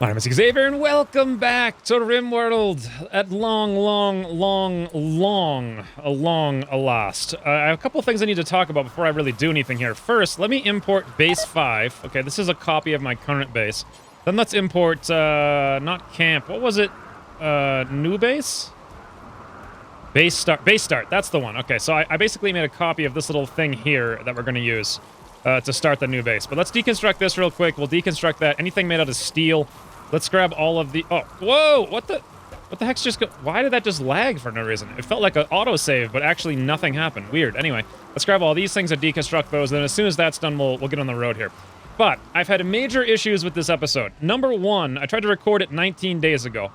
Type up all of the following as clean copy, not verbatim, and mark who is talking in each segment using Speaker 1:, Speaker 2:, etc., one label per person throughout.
Speaker 1: My name is Xavier, and welcome back to Rimworld at long last. I have a couple things I need to talk about before I really do anything here. First, let me import base 5. Okay, this is a copy of my current base. Then let's import, not camp, what was it? New base? Base start, that's the one. Okay, so I basically made a copy of this little thing here that we're going to use to start the new base. But let's deconstruct this real quick. We'll deconstruct that. Anything made out of steel. Let's grab all of the... Oh, whoa! What the heck's just... Why did that just lag for no reason? It felt like an autosave, but actually nothing happened. Weird. Anyway, let's grab all these things and deconstruct those, and then as soon as that's done, we'll get on the road here. But I've had major issues with this episode. Number one, I tried to record it 19 days ago,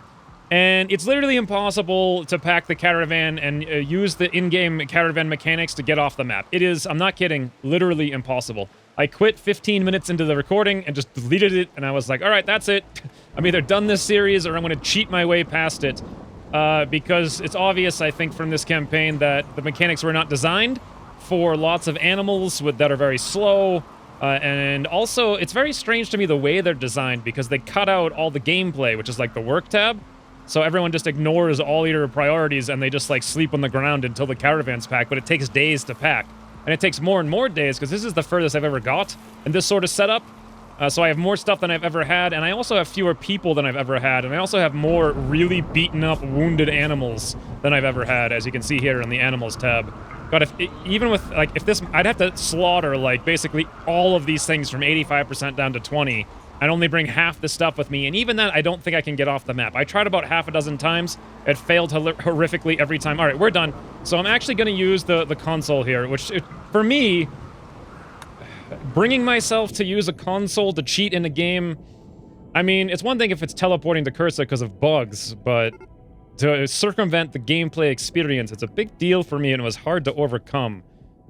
Speaker 1: and it's literally impossible to pack the caravan and use the in-game caravan mechanics to get off the map. It is, I'm not kidding, literally impossible. I quit 15 minutes into the recording and just deleted it, and I was like, all right, that's it. I'm either done this series or I'm going to cheat my way past it, because it's obvious, I think, from this campaign that the mechanics were not designed for lots of animals that are very slow, and also it's very strange to me the way they're designed, because they cut out all the gameplay, which is like the work tab, so everyone just ignores all your priorities and they just like sleep on the ground until the caravan's packed, but it takes days to pack. And it takes more and more days, because this is the furthest I've ever got in this sort of setup. So I have more stuff than I've ever had, and I also have fewer people than I've ever had, and I also have more really beaten up, wounded animals than I've ever had, as you can see here in the animals tab. God, even with, like, if this, I'd have to slaughter, like, basically all of these things from 85% down to 20, and only bring half the stuff with me, and even then, I don't think I can get off the map. I tried about half a dozen times. It failed horrifically every time. All right, we're done. So I'm actually going to use the console here, which, for me, bringing myself to use a console to cheat in a game, I mean, it's one thing if it's teleporting to cursor because of bugs, but to circumvent the gameplay experience, it's a big deal for me, and it was hard to overcome.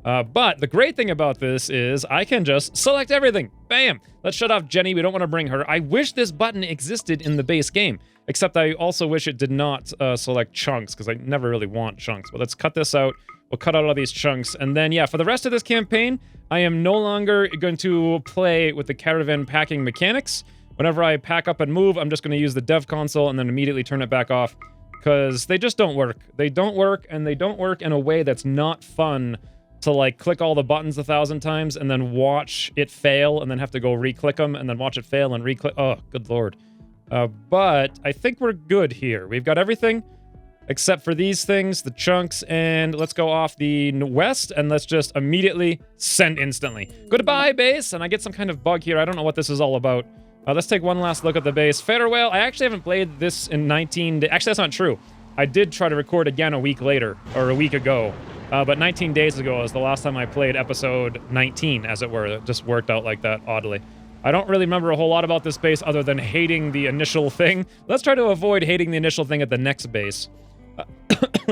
Speaker 1: But the great thing about this is I can just select everything. Bam! Let's shut off Jenny. We don't want to bring her. I wish this button existed in the base game, except I also wish it did not select chunks, because I never really want chunks. But let's cut this out. We'll cut out all these chunks. And then, yeah, for the rest of this campaign, I am no longer going to play with the caravan packing mechanics. Whenever I pack up and move, I'm just going to use the dev console and then immediately turn it back off, because they just don't work. They don't work, and they don't work in a way that's not fun to, like, click all the buttons 1,000 times and then watch it fail and then have to go re-click them and then watch it fail and re-click. Oh, good lord. But I think we're good here. We've got everything except for these things, the chunks, and let's go off the west and let's just immediately send instantly. Goodbye, base! And I get some kind of bug here. I don't know what this is all about. Let's take one last look at the base. Farewell. I actually haven't played this in 19 days. Actually, that's not true. I did try to record again a week later, or a week ago. But 19 days ago was the last time I played episode 19, as it were. It just worked out like that, oddly. I don't really remember a whole lot about this base other than hating the initial thing. Let's try to avoid hating the initial thing at the next base.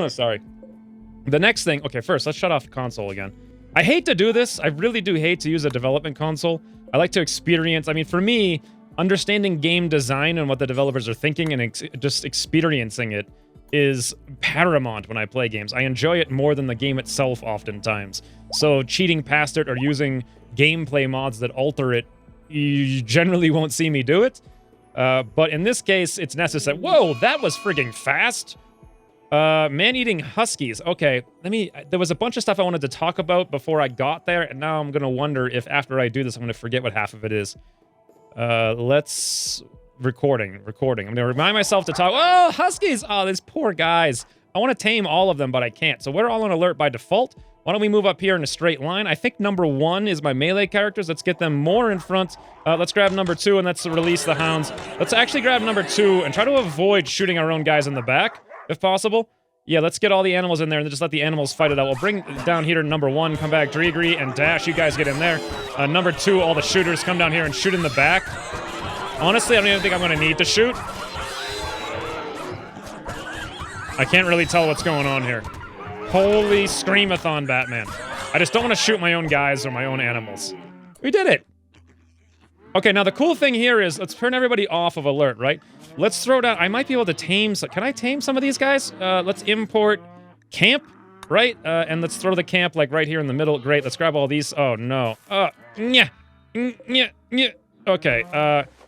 Speaker 1: Sorry. The next thing... Okay, first, let's shut off the console again. I hate to do this. I really do hate to use a development console. I like to experience... I mean, for me, understanding game design and what the developers are thinking and just experiencing it is paramount when I play games. I enjoy it more than the game itself oftentimes. So cheating past it or using gameplay mods that alter it, you generally won't see me do it. But in this case, it's necessary. Whoa, that was frigging fast! Man-eating huskies. Okay, there was a bunch of stuff I wanted to talk about before I got there, and now I'm gonna wonder if after I do this, I'm gonna forget what half of it is. Let's... Recording. I'm gonna remind myself to talk. Oh, huskies! Oh, these poor guys. I want to tame all of them, but I can't. So we're all on alert by default. Why don't we move up here in a straight line? I think number 1 is my melee characters. Let's get them more in front. Let's grab number 2 and let's release the hounds. Let's actually grab number 2 and try to avoid shooting our own guys in the back, if possible. Yeah, let's get all the animals in there and just let the animals fight it out. We'll bring down here to number 1, come back, Drigri, and Dash. You guys get in there. Number 2, all the shooters come down here and shoot in the back. Honestly, I don't even think I'm going to need to shoot. I can't really tell what's going on here. Holy screamathon, Batman. I just don't want to shoot my own guys or my own animals. We did it! Okay, now the cool thing here is, let's turn everybody off of alert, right? Let's throw down... I might be able to tame... Can I tame some of these guys? Let's import camp, right? And let's throw the camp, like, right here in the middle. Great, let's grab all these. Oh, no. Okay,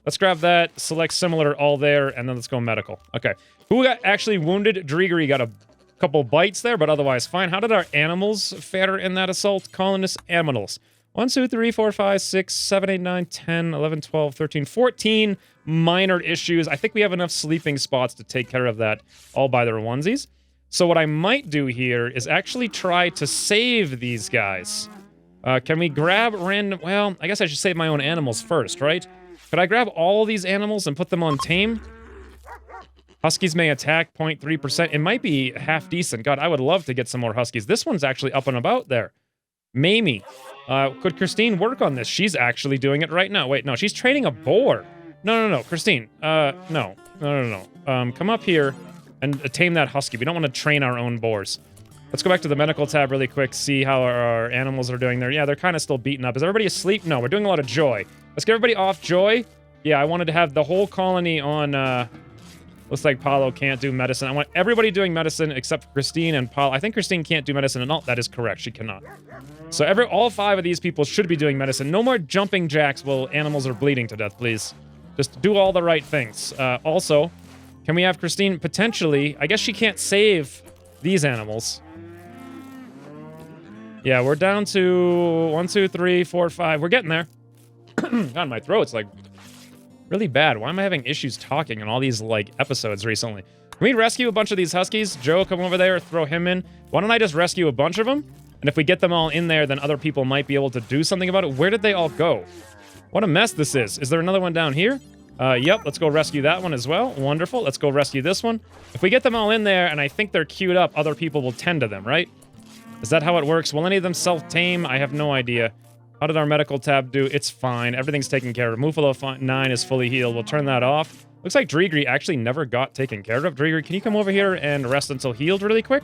Speaker 1: Let's grab that, select similar, all there, and then let's go medical. Okay. Who got actually wounded? Dregery got a couple bites there, but otherwise fine. How did our animals fare in that assault? Colonists, animals. 1, 2, 3, 4, 5, 6, 7, 8, 9, 10, 11, 12, 13, 14 minor issues. I think we have enough sleeping spots to take care of that all by their onesies. So what I might do here is actually try to save these guys. Can we grab random... Well, I guess I should save my own animals first, right? Could I grab all these animals and put them on tame? Huskies may attack 0.3%. It might be half decent. God, I would love to get some more huskies. This one's actually up and about there. Mamie. Could Christine work on this? She's actually doing it right now. Wait, no, she's training a boar. No, Christine. No. Come up here and tame that husky. We don't want to train our own boars. Let's go back to the medical tab really quick, see how our animals are doing there. Yeah, they're kind of still beaten up. Is everybody asleep? No, we're doing a lot of joy. Let's get everybody off joy. Yeah, I wanted to have the whole colony on, looks like Paulo can't do medicine. I want everybody doing medicine except for Christine and Paulo. I think Christine can't do medicine at all. That is correct, she cannot. So all 5 of these people should be doing medicine. No more jumping jacks while animals are bleeding to death, please. Just do all the right things. Also, can we have Christine potentially... I guess she can't save these animals. Yeah, we're down to 1, 2, 3, 4, 5. We're getting there. God, my throat's like really bad. Why am I having issues talking in all these like episodes recently? Can we rescue a bunch of these huskies? Joe, come over there, throw him in. Why don't I just rescue a bunch of them? And if we get them all in there, then other people might be able to do something about it. Where did they all go? What a mess this is. Is there another one down here? Yep, let's go rescue that one as well. Wonderful. Let's go rescue this one. If we get them all in there and I think they're queued up, other people will tend to them, right? Is that how it works? Will any of them self-tame? I have no idea. How did our medical tab do? It's fine. Everything's taken care of. Mufalo 9 is fully healed. We'll turn that off. Looks like Dregery actually never got taken care of. Dregery, can you come over here and rest until healed really quick?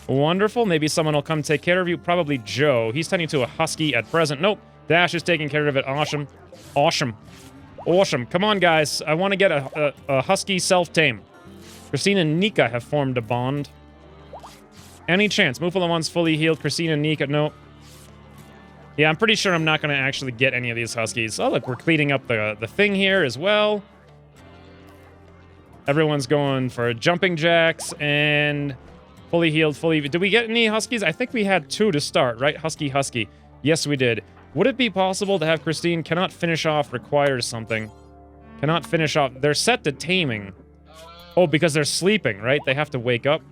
Speaker 1: Wonderful. Maybe someone will come take care of you. Probably Joe. He's tending to a husky at present. Nope. Dash is taking care of it. Awesome. Awesome. Come on, guys. I want to get a husky self-tame. Christine and Nika have formed a bond. Any chance? Mufalo 1's fully healed. Christine and Nika, no. Yeah, I'm pretty sure I'm not going to actually get any of these huskies. Oh, look, we're cleaning up the thing here as well. Everyone's going for jumping jacks and fully healed, Did we get any huskies? I think we had 2 to start, right? Husky. Yes, we did. Would it be possible to have Christine cannot finish off requires something? Cannot finish off. They're set to taming. Oh, because they're sleeping, right? They have to wake up.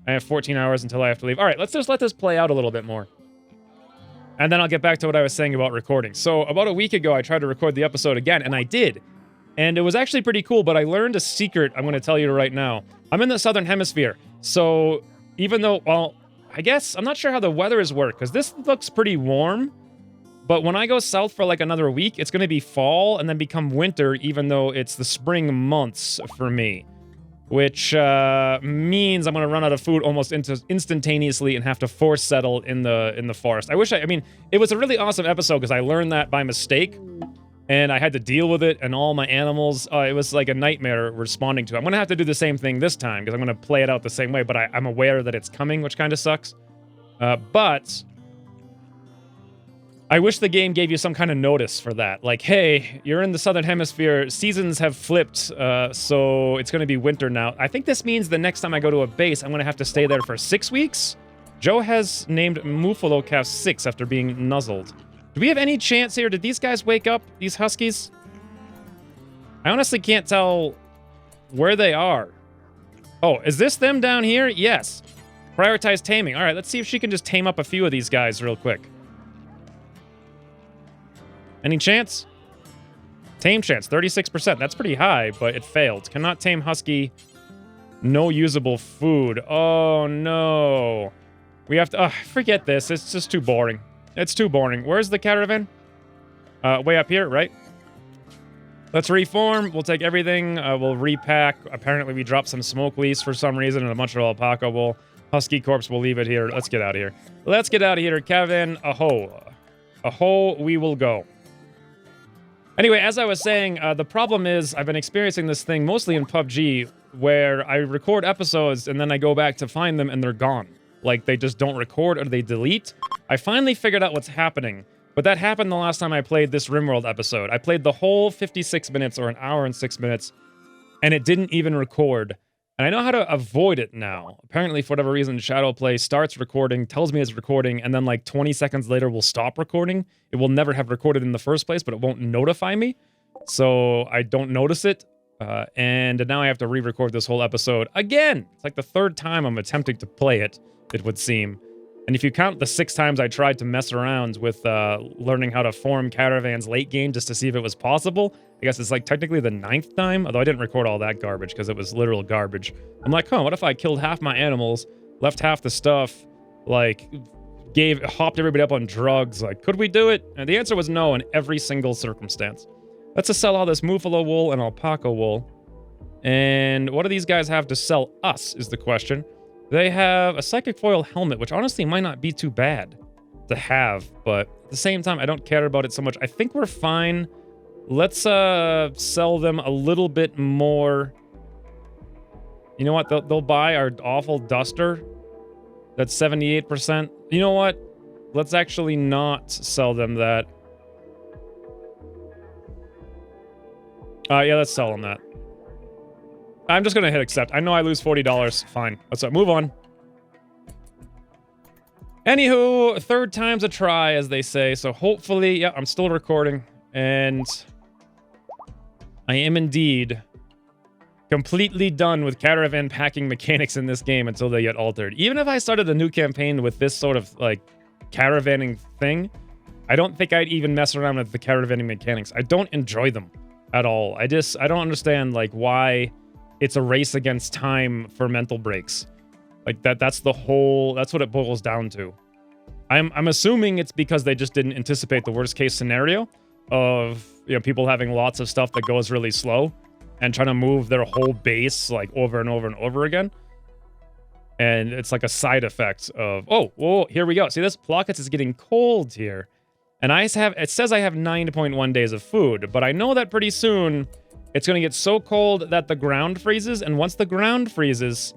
Speaker 1: I have 14 hours until I have to leave. All right, let's just let this play out a little bit more. And then I'll get back to what I was saying about recording. So about a week ago, I tried to record the episode again, and I did. And it was actually pretty cool, but I learned a secret I'm going to tell you right now. I'm in the Southern Hemisphere, so even though, well, I guess, I'm not sure how the weather is work, because this looks pretty warm, but when I go south for like another week, it's going to be fall and then become winter, even though it's the spring months for me. Which means I'm going to run out of food almost instantaneously and have to force settle in the forest. I mean, it was a really awesome episode because I learned that by mistake, and I had to deal with it, and all my animals, it was like a nightmare responding to it. I'm going to have to do the same thing this time because I'm going to play it out the same way, but I'm aware that it's coming, which kind of sucks. But I wish the game gave you some kind of notice for that. Like, hey, you're in the Southern Hemisphere, seasons have flipped, so it's going to be winter now. I think this means the next time I go to a base, I'm going to have to stay there for 6 weeks? Joe has named Mufalo Calf 6 after being nuzzled. Do we have any chance here? Did these guys wake up, these huskies? I honestly can't tell where they are. Oh, is this them down here? Yes. Prioritize taming. All right, let's see if she can just tame up a few of these guys real quick. Any chance? Tame chance, 36%. That's pretty high, but it failed. Cannot tame husky. No usable food. Oh, no. We have to... forget this. It's just too boring. It's too boring. Where's the caravan? Way up here, right? Let's reform. We'll take everything. We'll repack. Apparently, we dropped some smoke leaves for some reason and a bunch of alpaca wool. Husky corpse, we'll leave it here. Let's get out of here. Let's get out of here. Caravan, aho. Aho, we will go. Anyway, as I was saying, the problem is I've been experiencing this thing mostly in PUBG where I record episodes and then I go back to find them and they're gone. Like, they just don't record or they delete. I finally figured out what's happening. But that happened the last time I played this Rimworld episode. I played the whole 56 minutes or an hour and 6 minutes, and it didn't even record. And I know how to avoid it now. Apparently, for whatever reason, Shadowplay starts recording, tells me it's recording, and then like 20 seconds later will stop recording. It will never have recorded in the first place, but it won't notify me. So I don't notice it. And now I have to re-record this whole episode again. It's like the third time I'm attempting to play it, it would seem. And if you count the 6 times I tried to mess around with learning how to form caravans late game just to see if it was possible, I guess it's like technically the 9th time, although I didn't record all that garbage because it was literal garbage. I'm like, what if I killed half my animals, left half the stuff, like hopped everybody up on drugs? Like, could we do it? And the answer was no in every single circumstance. Let's just sell all this Muffalo wool and alpaca wool. And what do these guys have to sell us is the question. They have a psychic foil helmet, which honestly might not be too bad to have, but at the same time, I don't care about it so much. I think we're fine. Let's sell them a little bit more. You know what? They'll buy our awful duster. That's 78%. You know what? Let's actually not sell them that. Yeah, let's sell them that. I'm just gonna hit accept. I know I lose $40. Fine. Let's move on. Anywho, third time's a try, as they say. So hopefully, yeah, I'm still recording. And I am indeed completely done with caravan packing mechanics in this game until they get altered. Even if I started a new campaign with this sort of, like, caravanning thing, I don't think I'd even mess around with the caravanning mechanics. I don't enjoy them at all. I don't understand, like, why it's a race against time for mental breaks. Like, that's what it boils down to. I'm assuming it's because they just didn't anticipate the worst case scenario of, you know, people having lots of stuff that goes really slow and trying to move their whole base, like, over and over and over again. And it's like a side effect of, oh, whoa, here we go. See this? Plockets is getting cold here. And it says I have 9.1 days of food, but I know that pretty soon it's going to get so cold that the ground freezes, and once the ground freezes,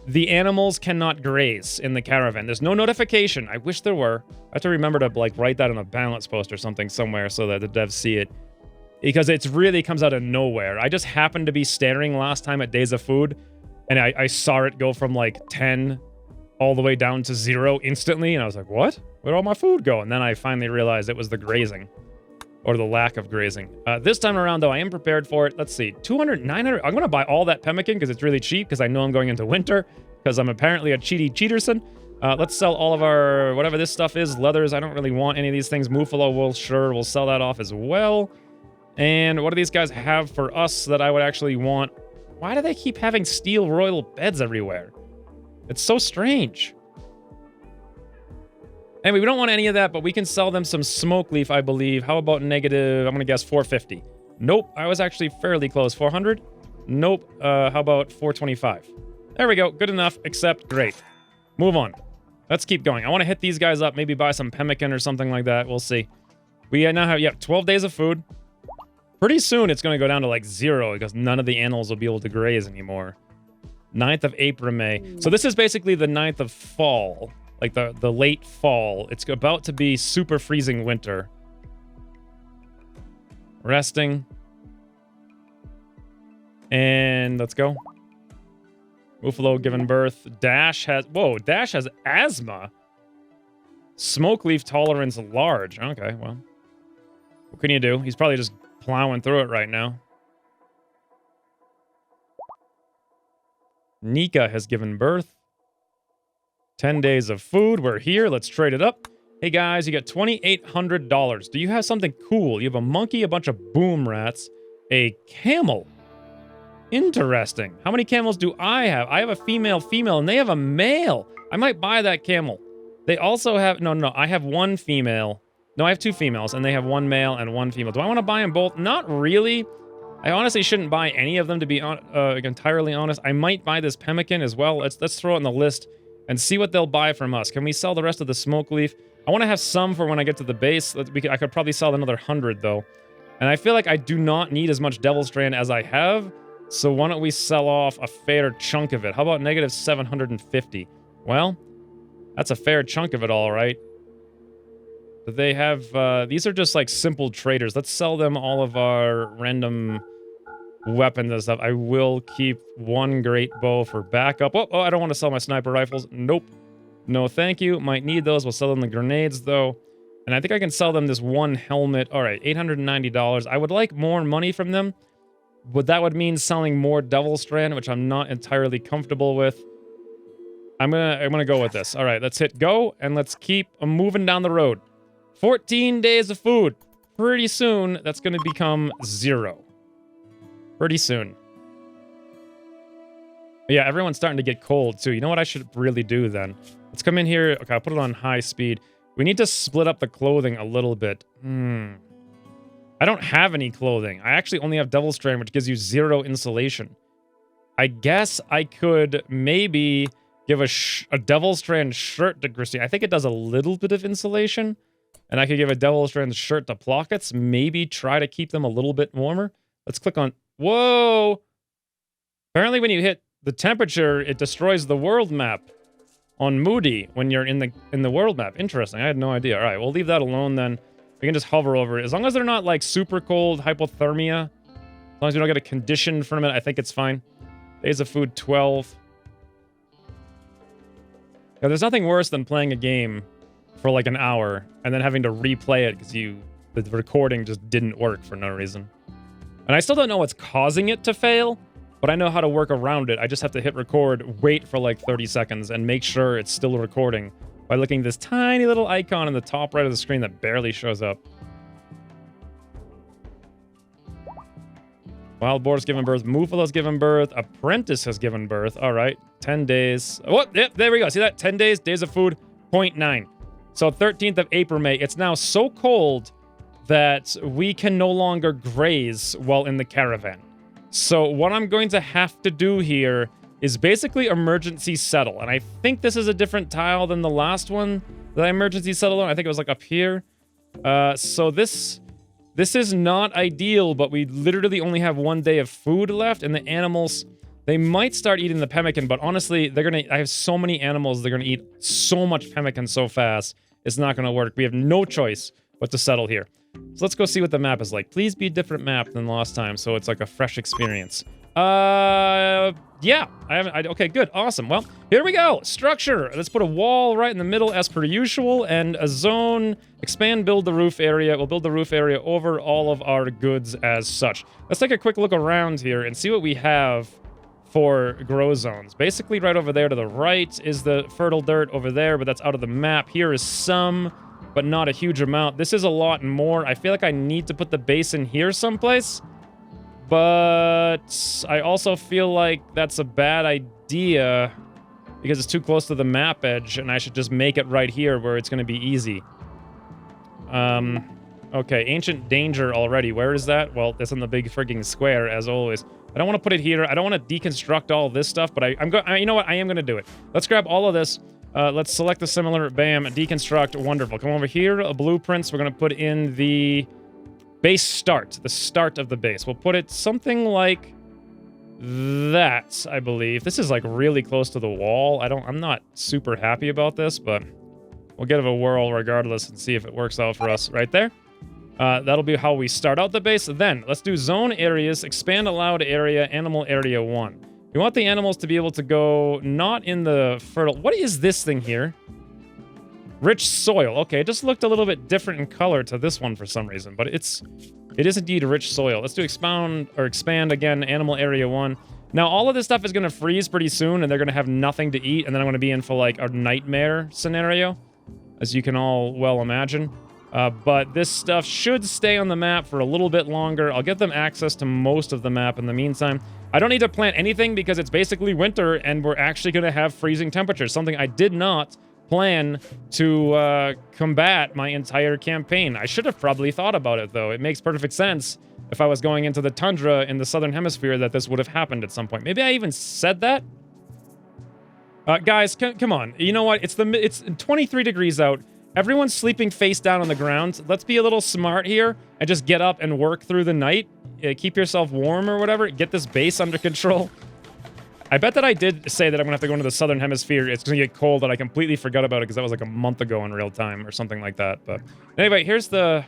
Speaker 1: the animals cannot graze in the caravan. There's no notification. I wish there were. I have to remember to, like, write that on a balance post or something somewhere so that the devs see it. Because it really comes out of nowhere. I just happened to be staring last time at days of food, and I saw it go from, like, 10 all the way down to 0 instantly, and I was like, what? Where'd all my food go? And then I finally realized it was the grazing. Or the lack of grazing. This time around, though, I am prepared for it. Let's see. 200, 900. I'm going to buy all that pemmican because it's really cheap because I know I'm going into winter because I'm apparently a cheaterson. Let's sell all of our, whatever this stuff is, leathers. I don't really want any of these things. Muffalo wool, sure. We'll sell that off as well. And what do these guys have for us that I would actually want? Why do they keep having steel royal beds everywhere? It's so strange. Anyway, we don't want any of that, but we can sell them some smoke leaf, I believe. How about negative, I'm going to guess 450. Nope, I was actually fairly close. 400? Nope. How about 425? There we go. Good enough, except great. Move on. Let's keep going. I want to hit these guys up, maybe buy some pemmican or something like that. We'll see. We now have, 12 days of food. Pretty soon, it's going to go down to, like, 0 because none of the animals will be able to graze anymore. 9th of April, May. So this is basically the 9th of fall. Like the late fall. It's about to be super freezing winter. Resting. And let's go. Muffalo given birth. Dash has asthma. Smoke leaf tolerance large. Okay, well. What can you do? He's probably just plowing through it right now. Nika has given birth. 10 days of food. We're here. Let's trade it up. Hey, guys, you got $2,800. Do you have something cool? You have a monkey, a bunch of boom rats, a camel. Interesting. How many camels do I have? I have a female, and they have a male. I might buy that camel. They also have... No, I have one female. No, I have 2 females, and they have 1 male and 1 female. Do I want to buy them both? Not really. I honestly shouldn't buy any of them, to be entirely honest. I might buy this pemmican as well. Let's throw it on the list and see what they'll buy from us. Can we sell the rest of the smoke leaf? I want to have some for when I get to the base. I could probably sell another 100, though. And I feel like I do not need as much Devil Strand as I have, so why don't we sell off a fair chunk of it? How about negative 750? Well, that's a fair chunk of it, all right. Do they have, these are just like simple traders. Let's sell them all of our random weapons and stuff. I will keep one great bow for backup. Oh, I don't want to sell my sniper rifles. Nope. No, thank you. Might need those. We'll sell them the grenades, though. And I think I can sell them this one helmet. All right, $890. I would like more money from them, but that would mean selling more Devil Strand, which I'm not entirely comfortable with. I'm gonna go with this. All right, let's hit go, and let's keep moving down the road. 14 days of food. Pretty soon, that's gonna become 0. Pretty soon. Yeah, everyone's starting to get cold, too. You know what I should really do, then? Let's come in here. Okay, I'll put it on high speed. We need to split up the clothing a little bit. I don't have any clothing. I actually only have Devil Strand, which gives you 0 insulation. I guess I could maybe give a Devil Strand shirt to Christine. I think it does a little bit of insulation. And I could give a Devil Strand shirt to Plockets. Maybe try to keep them a little bit warmer. Let's click on... Whoa! Apparently when you hit the temperature, it destroys the world map on Moody when you're in the world map. Interesting. I had no idea. All right, we'll leave that alone then. We can just hover over it. As long as they're not like super cold, hypothermia. As long as you don't get a condition from it, I think it's fine. Days of food, 12. Yeah, there's nothing worse than playing a game for like an hour and then having to replay it because the recording just didn't work for no reason. And I still don't know what's causing it to fail, but I know how to work around it. I just have to hit record, wait for like 30 seconds, and make sure it's still recording by looking at this tiny little icon in the top right of the screen that barely shows up. Wild Boar's given birth. Mufala's given birth. Apprentice has given birth. All right. 10 days. Oh, yep, there we go. See that? 10 days. Days of food, 0.9. So 13th of April, May. It's now so cold that we can no longer graze while in the caravan. So what I'm going to have to do here is basically emergency settle. And I think this is a different tile than the last one that I emergency settled on. I think it was like up here. So this is not ideal, but we literally only have 1 day of food left. And the animals, they might start eating the pemmican, but honestly, I have so many animals, they're gonna eat so much pemmican so fast, it's not gonna work. We have no choice but to settle here. So let's go see what the map is like. Please be a different map than last time, so it's like a fresh experience. Yeah, okay, good, awesome. Well, here we go. Structure. Let's put a wall right in the middle as per usual, and a zone. Expand, build the roof area. We'll build the roof area over all of our goods as such. Let's take a quick look around here and see what we have for grow zones. Basically, right over there to the right is the fertile dirt over there, but that's out of the map. Here is some, but not a huge amount. This is a lot more. I feel like I need to put the basin here someplace, but I also feel like that's a bad idea because it's too close to the map edge, and I should just make it right here where it's going to be easy. Okay, Ancient Danger already. Where is that? Well, it's in the big frigging square, as always. I don't want to put it here. I don't want to deconstruct all this stuff, but you know what? I am going to do it. Let's grab all of this. Let's select the similar. Bam. Deconstruct. Wonderful. Come over here. Blueprints. We're going to put in the base start. The start of the base. We'll put it something like that, I believe. This is like really close to the wall. I'm not super happy about this, but we'll give it a whirl regardless and see if it works out for us right there. That'll be how we start out the base. Then, let's do zone areas, expand allowed area, animal area 1. We want the animals to be able to go not in the fertile... What is this thing here? Rich soil. Okay, it just looked a little bit different in color to this one for some reason, but it is indeed rich soil. Let's do expand again, animal area 1. Now, all of this stuff is going to freeze pretty soon, and they're going to have nothing to eat, and then I'm going to be in for, like, a nightmare scenario, as you can all well imagine. But this stuff should stay on the map for a little bit longer. I'll get them access to most of the map in the meantime. I don't need to plant anything because it's basically winter and we're actually going to have freezing temperatures, something I did not plan to combat my entire campaign. I should have probably thought about it, though. It makes perfect sense if I was going into the tundra in the southern hemisphere that this would have happened at some point. Maybe I even said that? Guys, come on. You know what? It's 23 degrees out. Everyone's sleeping face down on the ground. Let's be a little smart here and just get up and work through the night. Keep yourself warm or whatever. Get this base under control. I bet that I did say that I'm gonna have to go into the southern hemisphere. It's gonna get cold, and I completely forgot about it because that was like a month ago in real time or something like that. But anyway, here's the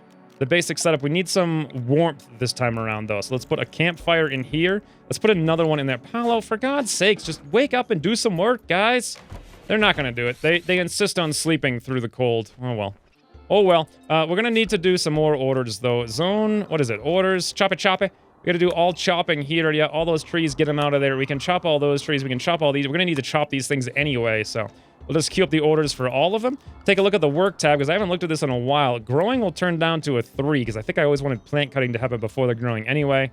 Speaker 1: basic setup. We need some warmth this time around, though. So let's put a campfire in here. Let's put another one in there. Paolo, for God's sakes, just wake up and do some work, guys. They're not gonna do it. They insist on sleeping through the cold. Oh, well. Oh, well. We're gonna need to do some more orders, though. Zone, what is it? Orders, chop it. We gotta do all chopping here. Yeah, all those trees, get them out of there. We can chop all those trees. We can chop all these. We're gonna need to chop these things anyway, so we'll just queue up the orders for all of them. Take a look at the work tab, because I haven't looked at this in a while. Growing will turn down to a 3, because I think I always wanted plant cutting to happen before the growing anyway.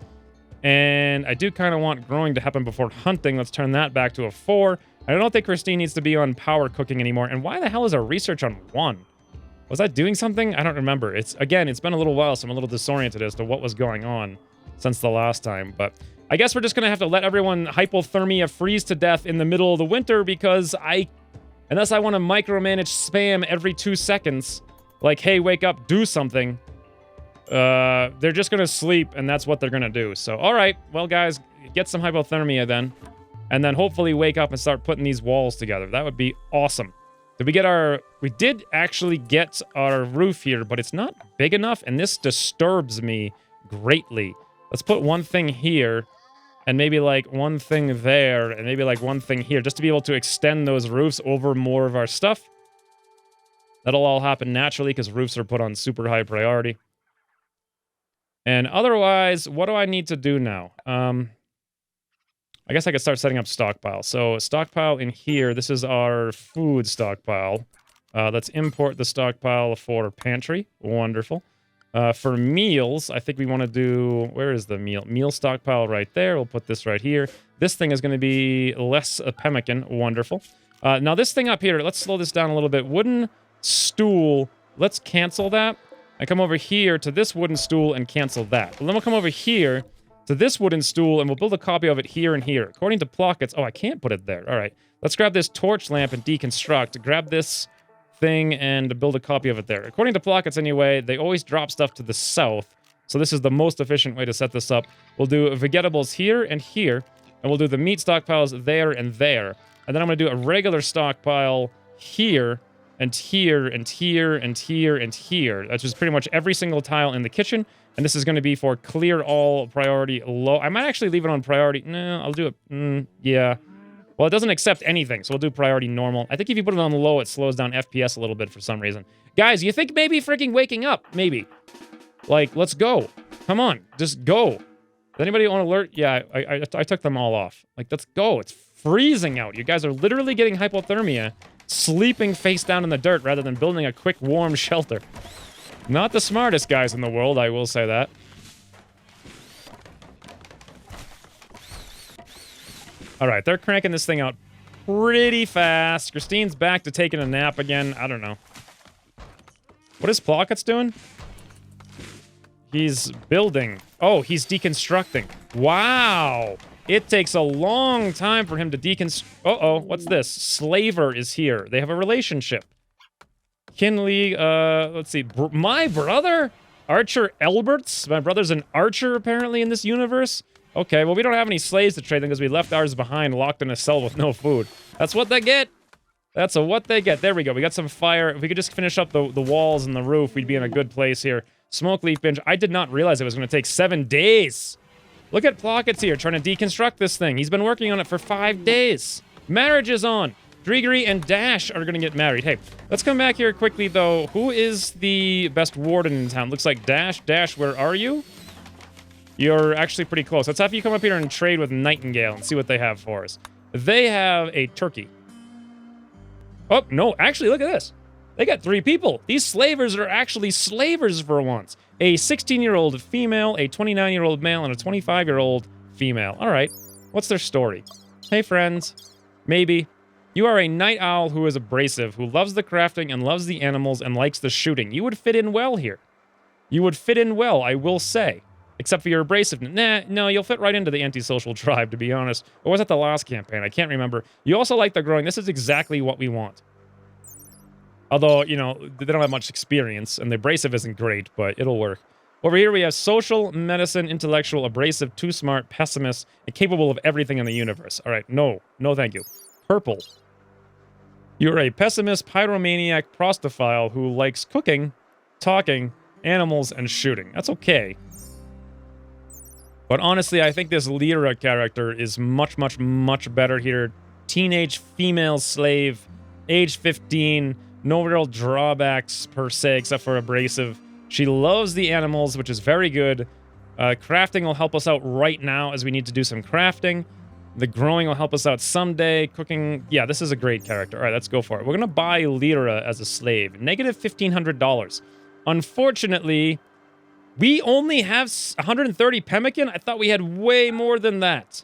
Speaker 1: And I do kind of want growing to happen before hunting. Let's turn that back to a 4. I don't think Christine needs to be on power cooking anymore. And why the hell is our research on 1? Was I doing something? I don't remember. It's been a little while, so I'm a little disoriented as to what was going on since the last time. But I guess we're just going to have to let everyone hypothermia freeze to death in the middle of the winter because unless I want to micromanage spam every 2 seconds, like, hey, wake up, do something, they're just going to sleep, and that's what they're going to do. So, all right, well, guys, get some hypothermia then, and then hopefully wake up and start putting these walls together. That would be awesome. We did actually get our roof here, but it's not big enough, and this disturbs me greatly. Let's put one thing here, and maybe like one thing there, and maybe like one thing here, just to be able to extend those roofs over more of our stuff. That'll all happen naturally, because roofs are put on super high priority. And otherwise, what do I need to do now? I guess I could start setting up stockpile. So stockpile in here, this is our food stockpile. Let's import the stockpile for pantry. Wonderful. For meals, I think we want to do... Where is the meal? Meal stockpile right there. We'll put this right here. This thing is going to be less pemmican. Wonderful. Now this thing up here, let's slow this down a little bit. Wooden stool. Let's cancel that. I come over here to this wooden stool and cancel that. But then we'll come over here to this wooden stool, and we'll build a copy of it here and here. According to Plockets... Oh, I can't put it there. All right. Let's grab this torch lamp and deconstruct. Grab this thing and build a copy of it there. According to Plockets, anyway, they always drop stuff to the south, so this is the most efficient way to set this up. We'll do vegetables here and here, and we'll do the meat stockpiles there and there. And then I'm going to do a regular stockpile here, and here, and here, and here, and here. That's just pretty much every single tile in the kitchen. And this is going to be for clear all priority low. I might actually leave it on priority. No, I'll do it. Yeah. Well, it doesn't accept anything, so we'll do priority normal. I think if you put it on low, it slows down FPS a little bit for some reason. Guys, you think maybe freaking waking up? Maybe. Like, let's go. Come on, just go. Does anybody want to alert? Yeah, I took them all off. Like, let's go. It's freezing out. You guys are literally getting hypothermia, sleeping face down in the dirt rather than building a quick, warm shelter. Not the smartest guys in the world, I will say that. All right, they're cranking this thing out pretty fast. Christine's back to taking a nap again. I don't know. What is Plockets doing? He's building. Oh, he's deconstructing. Wow. It takes a long time for him to deconstruct. Uh-oh, what's this? Slaver is here. They have a relationship. Kinley, let's see. My brother? Archer Elberts? My brother's an archer, apparently, in this universe? Okay, well, we don't have any slaves to trade them because we left ours behind, locked in a cell with no food. That's what they get. That's what they get. There we go. We got some fire. If we could just finish up the walls and the roof, we'd be in a good place here. Smoke leaf binge. I did not realize it was going to take 7 days. Look at Plockets here trying to deconstruct this thing. He's been working on it for 5 days. Marriage is on. Drigery and Dash are going to get married. Hey, let's come back here quickly, though. Who is the best warden in town? Looks like Dash. Dash, where are you? You're actually pretty close. Let's have you come up here and trade with Nightingale and see what they have for us. They have a turkey. Oh, no. Actually, look at this. They got 3 people. These slavers are actually slavers for once. A 16-year-old female, a 29-year-old male, and a 25-year-old female. All right. What's their story? Hey, friends. Maybe. You are a night owl who is abrasive, who loves the crafting and loves the animals and likes the shooting. You would fit in well here. You would fit in well, I will say. Except for your abrasiveness. Nah, no, you'll fit right into the antisocial tribe, to be honest. Or was that the last campaign? I can't remember. You also like the growing. This is exactly what we want. Although, you know, they don't have much experience, and the abrasive isn't great, but it'll work. Over here we have social, medicine, intellectual, abrasive, too smart, pessimist, and capable of everything in the universe. All right, no. No thank you. Purple. You're a pessimist, pyromaniac, prostophile who likes cooking, talking, animals, and shooting. That's okay. But honestly, I think this Lyra character is much, much, much better here. Teenage female slave, age 15, no real drawbacks per se, except for abrasive. She loves the animals, which is very good. Crafting will help us out right now as we need to do some crafting. The growing will help us out someday. Cooking, yeah, this is a great character. All right, let's go for it. We're going to buy Lyra as a slave. Negative $1,500. Unfortunately, we only have 130 pemmican. I thought we had way more than that.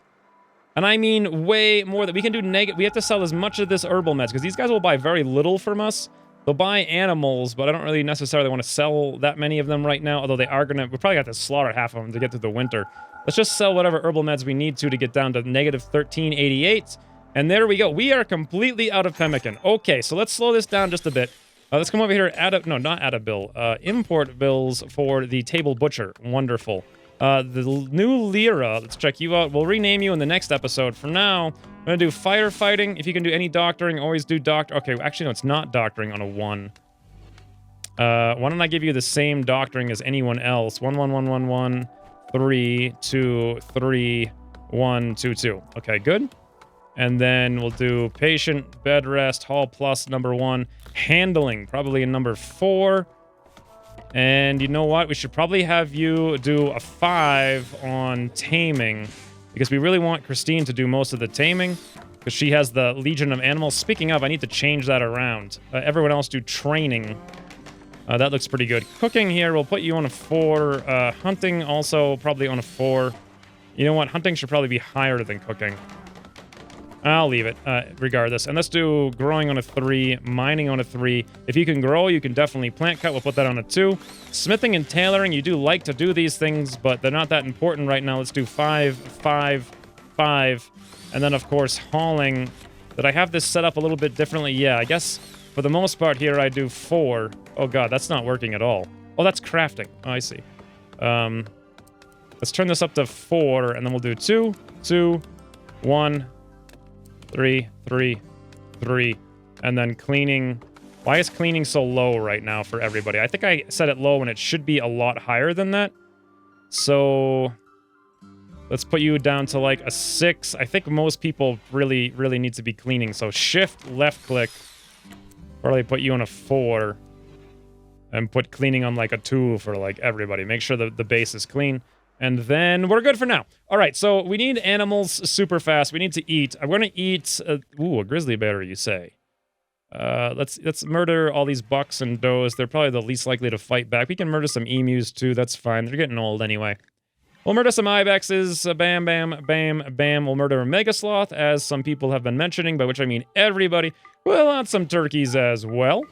Speaker 1: And I mean way more that we can do negative. We have to sell as much of this herbal meds because these guys will buy very little from us. They'll buy animals, but I don't really necessarily want to sell that many of them right now, although they are going to... We probably have to slaughter half of them to get through the winter. Let's just sell whatever herbal meds we need to get down to negative 1388. And there we go. We are completely out of pemmican. Okay, so let's slow this down just a bit. Let's come over here. No, not add a bill. Import bills for the table butcher. Wonderful. The new Lyra, let's check you out. We'll rename you in the next episode. For now, I'm going to do firefighting. If you can do any doctoring, always do doctor. Okay, actually, no, it's not doctoring on a 1. Why don't I give you the same doctoring as anyone else? 1, 1, 1, 1, 1, 3, 2, 3, 1, 2, 2. Okay, good. And then we'll do patient, bed rest, hall plus, number 1. Handling, probably in number 4. And you know what? We should probably have you do a 5 on taming, because we really want Christine to do most of the taming, because she has the Legion of Animals. Speaking of, I need to change that around. Everyone else do training. That looks pretty good. Cooking here, we'll put you on a 4. Hunting also probably on a 4. You know what? Hunting should probably be higher than cooking. I'll leave it, regardless. And let's do growing on a 3, mining on a 3. If you can grow, you can definitely plant cut. We'll put that on a 2. Smithing and tailoring, you do like to do these things, but they're not that important right now. Let's do 5, 5, 5. And then, of course, hauling. Did I have this set up a little bit differently? Yeah, I guess for the most part here, I do 4. Oh, God, that's not working at all. Oh, that's crafting. Oh, I see. Let's turn this up to 4, and then we'll do 2, 2, 1... 3, 3, 3, and then cleaning. Why is cleaning so low right now for everybody? I think I set it low and it should be a lot higher than that. So let's put you down to like a 6. I think most people really need to be cleaning. So shift, left click, probably put you on a 4 and put cleaning on like a 2 for like everybody. Make sure the base is clean. And then we're good for now. All right, so we need animals super fast. We need to eat. I'm going to eat... a grizzly bear, you say? Let's murder all these bucks and does. They're probably the least likely to fight back. We can murder some emus, too. That's fine. They're getting old anyway. We'll murder some ibexes. Bam, bam, bam, bam. We'll murder a mega sloth, as some people have been mentioning, by which I mean everybody. We'll want some turkeys as well.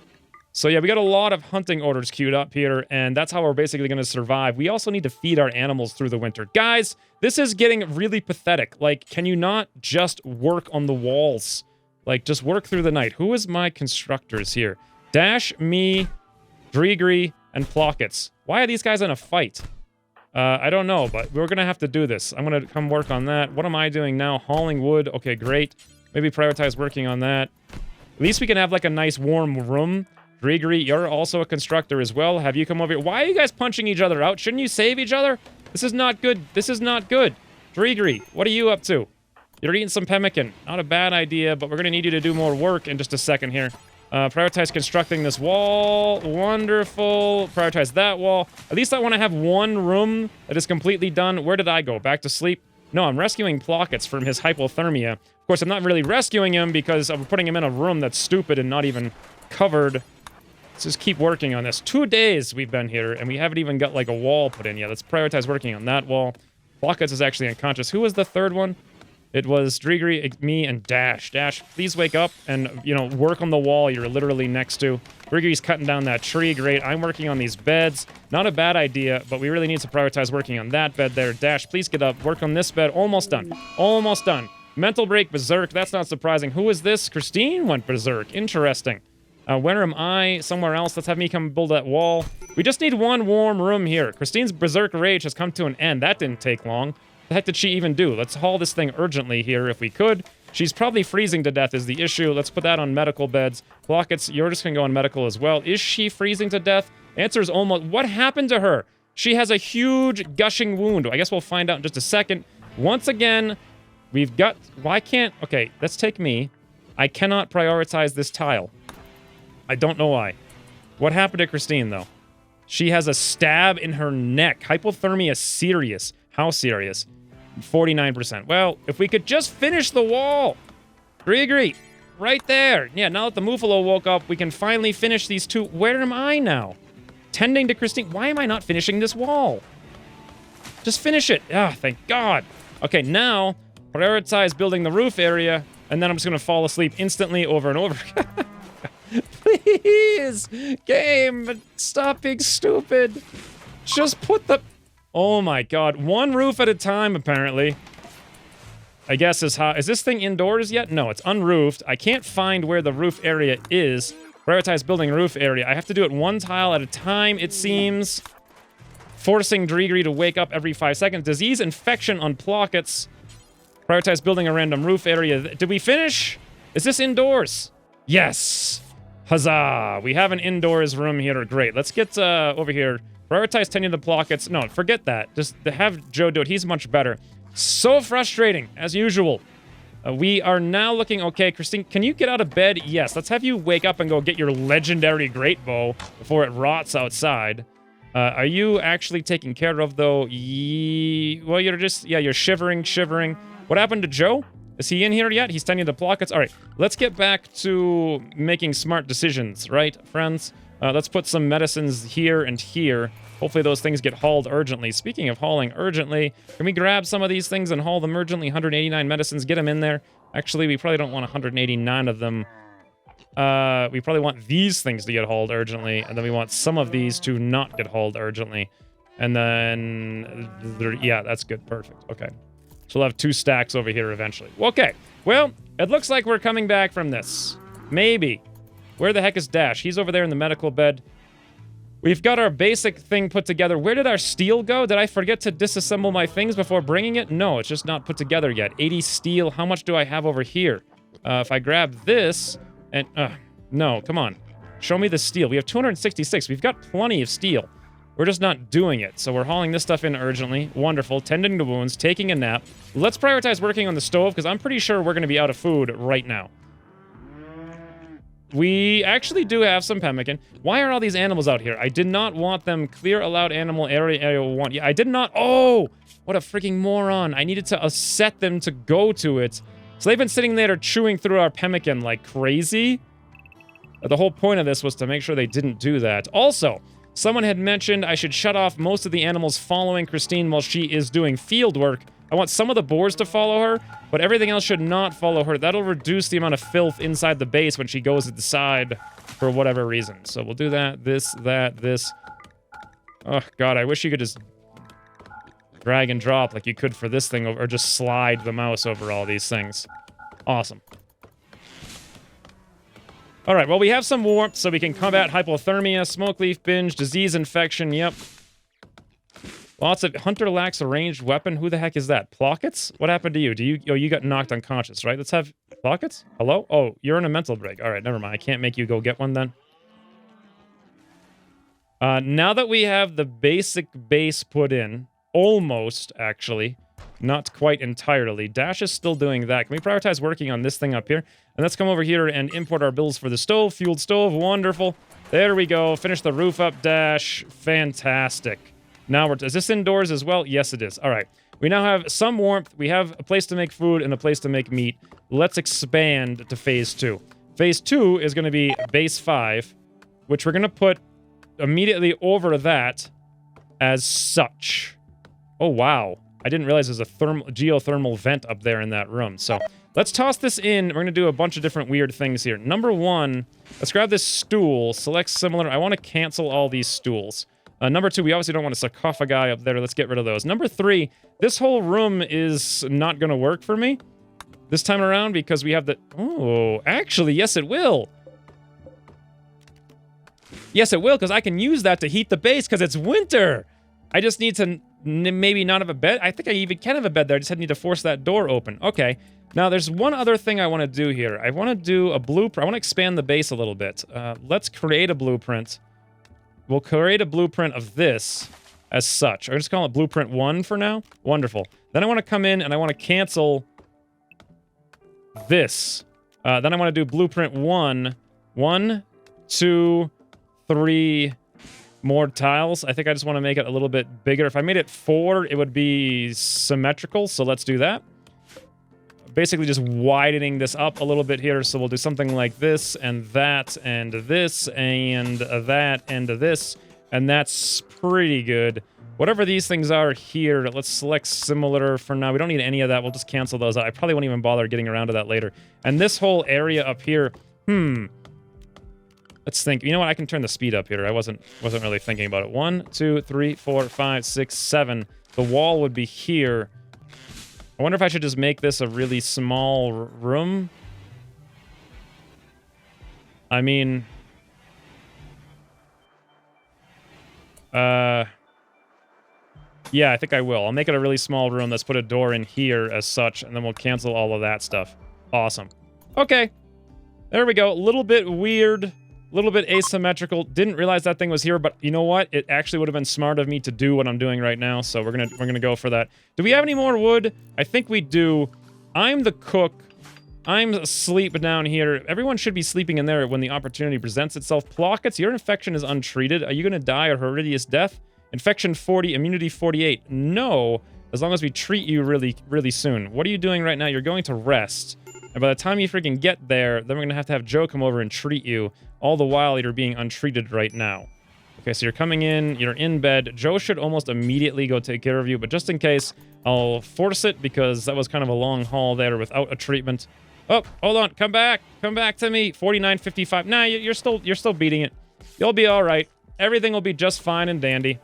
Speaker 1: So yeah, we got a lot of hunting orders queued up here, and that's how we're basically going to survive. We also need to feed our animals through the winter. Guys, this is getting really pathetic. Like, can you not just work on the walls? Like, just work through the night. Who is my constructors here? Dash, me, Dreegry, and Plockets. Why are these guys in a fight? I don't know, but we're going to have to do this. I'm going to come work on that. What am I doing now? Hauling wood. Okay, great. Maybe prioritize working on that. At least we can have, like, a nice warm room. Dreegry, you're also a constructor as well. Have you come over here? Why are you guys punching each other out? Shouldn't you save each other? This is not good. This is not good. Dreegry, what are you up to? You're eating some pemmican. Not a bad idea, but we're going to need you to do more work in just a second here. Prioritize constructing this wall. Wonderful. Prioritize that wall. At least I want to have one room that is completely done. Where did I go? Back to sleep? No, I'm rescuing Plockets from his hypothermia. Of course, I'm not really rescuing him because I'm putting him in a room that's stupid and not even covered. Let's just keep working on this. 2 days we've been here, and we haven't even got, like, a wall put in yet. Let's prioritize working on that wall. Plockets is actually unconscious. Who was the third one? It was Dreegry, me, and Dash. Dash, please wake up and, you know, work on the wall you're literally next to. Dreegry's cutting down that tree. Great. I'm working on these beds. Not a bad idea, but we really need to prioritize working on that bed there. Dash, please get up. Work on this bed. Almost done. Almost done. Mental break, Berserk. That's not surprising. Who is this? Christine went Berserk. Interesting. Where am I? Somewhere else. Let's have me come build that wall. We just need one warm room here. Christine's berserk rage has come to an end. That didn't take long. What the heck did she even do? Let's haul this thing urgently here if we could. She's probably freezing to death is the issue. Let's put that on medical beds. Blockets, you're just going to go on medical as well. Is she freezing to death? Answer is almost... What happened to her? She has a huge gushing wound. I guess we'll find out in just a second. Once again, we've got... Why can't... Okay, let's take me. I cannot prioritize this tile. I don't know why. What happened to Christine, though? She has a stab in her neck. Hypothermia serious. How serious? 49%. Well, if we could just finish the wall. Agree. Right there. Yeah, now that the Muffalo woke up, we can finally finish these two. Where am I now? Tending to Christine. Why am I not finishing this wall? Just finish it. Ah, thank God. Okay, now, prioritize building the roof area, and then I'm just going to fall asleep instantly over and over. Please, game, stop being stupid. Just put the... Oh my God, one roof at a time, apparently. I guess is how... Is this thing indoors yet? No, it's unroofed. I can't find where the roof area is. Prioritize building roof area. I have to do it one tile at a time, it seems. Forcing Drigri to wake up every 5 seconds. Disease infection on Plockets. Prioritize building a random roof area. Did we finish? Is this indoors? Yes! Huzzah! We have an indoors room here. Great. Let's get over here. Prioritize tending to the Plockets. No, forget that. Just have Joe do it. He's much better. So frustrating, as usual. We are now looking... Okay, Christine, can you get out of bed? Yes. Let's have you wake up and go get your legendary great bow before it rots outside. Are you actually taken care of, though? Well, you're just... Yeah, you're shivering. What happened to Joe? Is he in here yet? He's tending to Plockets. All right, let's get back to making smart decisions, right, friends? Let's put some medicines here and here. Hopefully those things get hauled urgently. Speaking of hauling urgently, can we grab some of these things and haul them urgently? 189 medicines, get them in there. Actually, we probably don't want 189 of them. We probably want these things to get hauled urgently, and then we want some of these to not get hauled urgently. And then... Yeah, that's good. Perfect. Okay. So we'll have 2 stacks over here eventually. Okay. Well, it looks like we're coming back from this. Maybe. Where the heck is Dash? He's over there in the medical bed. We've got our basic thing put together. Where did our steel go? Did I forget to disassemble my things before bringing it? No, it's just not put together yet. 80 steel. How much do I have over here? If I grab this and... no, come on. Show me the steel. We have 266. We've got plenty of steel. We're just not doing it. So we're hauling this stuff in urgently. Wonderful. Tending to wounds. Taking a nap. Let's prioritize working on the stove because I'm pretty sure we're going to be out of food right now. We actually do have some pemmican. Why are all these animals out here? I did not want them. Clear allowed animal area 1. Yeah, I did not... Oh! What a freaking moron. I needed to set them to go to it. So they've been sitting there chewing through our pemmican like crazy. The whole point of this was to make sure they didn't do that. Also, someone had mentioned I should shut off most of the animals following Christine while she is doing field work. I want some of the boars to follow her, but everything else should not follow her. That'll reduce the amount of filth inside the base when she goes to the side for whatever reason. So we'll do that, this. Oh, God, I wish you could just drag and drop like you could for this thing, or just slide the mouse over all these things. Awesome. All right, well, we have some warmth, so we can combat hypothermia, smoke leaf binge, disease infection, yep. Lots of... Hunter lacks a ranged weapon. Who the heck is that? Plockets? What happened to you? Oh, you got knocked unconscious, right? Let's have... Plockets? Hello? Oh, you're in a mental break. All right, never mind. I can't make you go get one then. Now that we have the basic base put in, almost, actually, not quite entirely, Dash is still doing that. Can we prioritize working on this thing up here? And let's come over here and import our bills for the stove. Fueled stove. Wonderful. There we go. Finish the roof up, Dash. Fantastic. Now is this indoors as well? Yes, it is. All right. We now have some warmth. We have a place to make food and a place to make meat. Let's expand to phase 2. Phase 2 is going to be base 5, which we're going to put immediately over that as such. Oh, wow. I didn't realize there's a geothermal vent up there in that room. So let's toss this in. We're going to do a bunch of different weird things here. Number 1, let's grab this stool. Select similar. I want to cancel all these stools. Number 2, we obviously don't want a sarcophagi up there. Let's get rid of those. Number 3, this whole room is not going to work for me this time around because we have the... Oh, actually, yes, it will. Yes, it will, because I can use that to heat the base, because it's winter. I just need to maybe not have a bed. I think I even can have a bed there. I just need to force that door open. Okay. Now, there's one other thing I want to do here. I want to do a blueprint. I want to expand the base a little bit. Let's create a blueprint. We'll create a blueprint of this as such. I'll just call it Blueprint 1 for now. Wonderful. Then I want to come in and I want to cancel this. Then I want to do Blueprint 1. 1, 2, 3 more tiles. I think I just want to make it a little bit bigger. If I made it 4, it would be symmetrical, so let's do that. Basically just widening this up a little bit here, so we'll do something like this, and that, and this, and that, and this, and that's pretty good. Whatever these things are here, let's select similar for now. We don't need any of that. We'll just cancel those out. I probably won't even bother getting around to that later. And this whole area up here, let's think. You know what? I can turn the speed up here. I wasn't really thinking about it. 1, 2, 3, 4, 5, 6, 7. The wall would be here. I wonder if I should just make this a really small room. I mean... yeah, I think I will. I'll make it a really small room. Let's put a door in here as such, and then we'll cancel all of that stuff. Awesome. Okay. There we go. A little bit weird. A little bit asymmetrical. Didn't realize that thing was here, but you know what? It actually would have been smart of me to do what I'm doing right now, so we're gonna go for that. Do we have any more wood? I think we do. I'm the cook. I'm asleep down here. Everyone should be sleeping in there when the opportunity presents itself. Plockets, your infection is untreated. Are you gonna die a horrendous death? Infection 40, immunity 48. No, as long as we treat you really, really soon. What are you doing right now? You're going to rest. And by the time you freaking get there, then we're going to have Joe come over and treat you. All the while you're being untreated right now. Okay, so you're coming in, you're in bed. Joe should almost immediately go take care of you, but just in case, I'll force it because that was kind of a long haul there without a treatment. Oh, hold on, come back to me. 49.55. Nah, you're still beating it. You'll be all right. Everything will be just fine and dandy.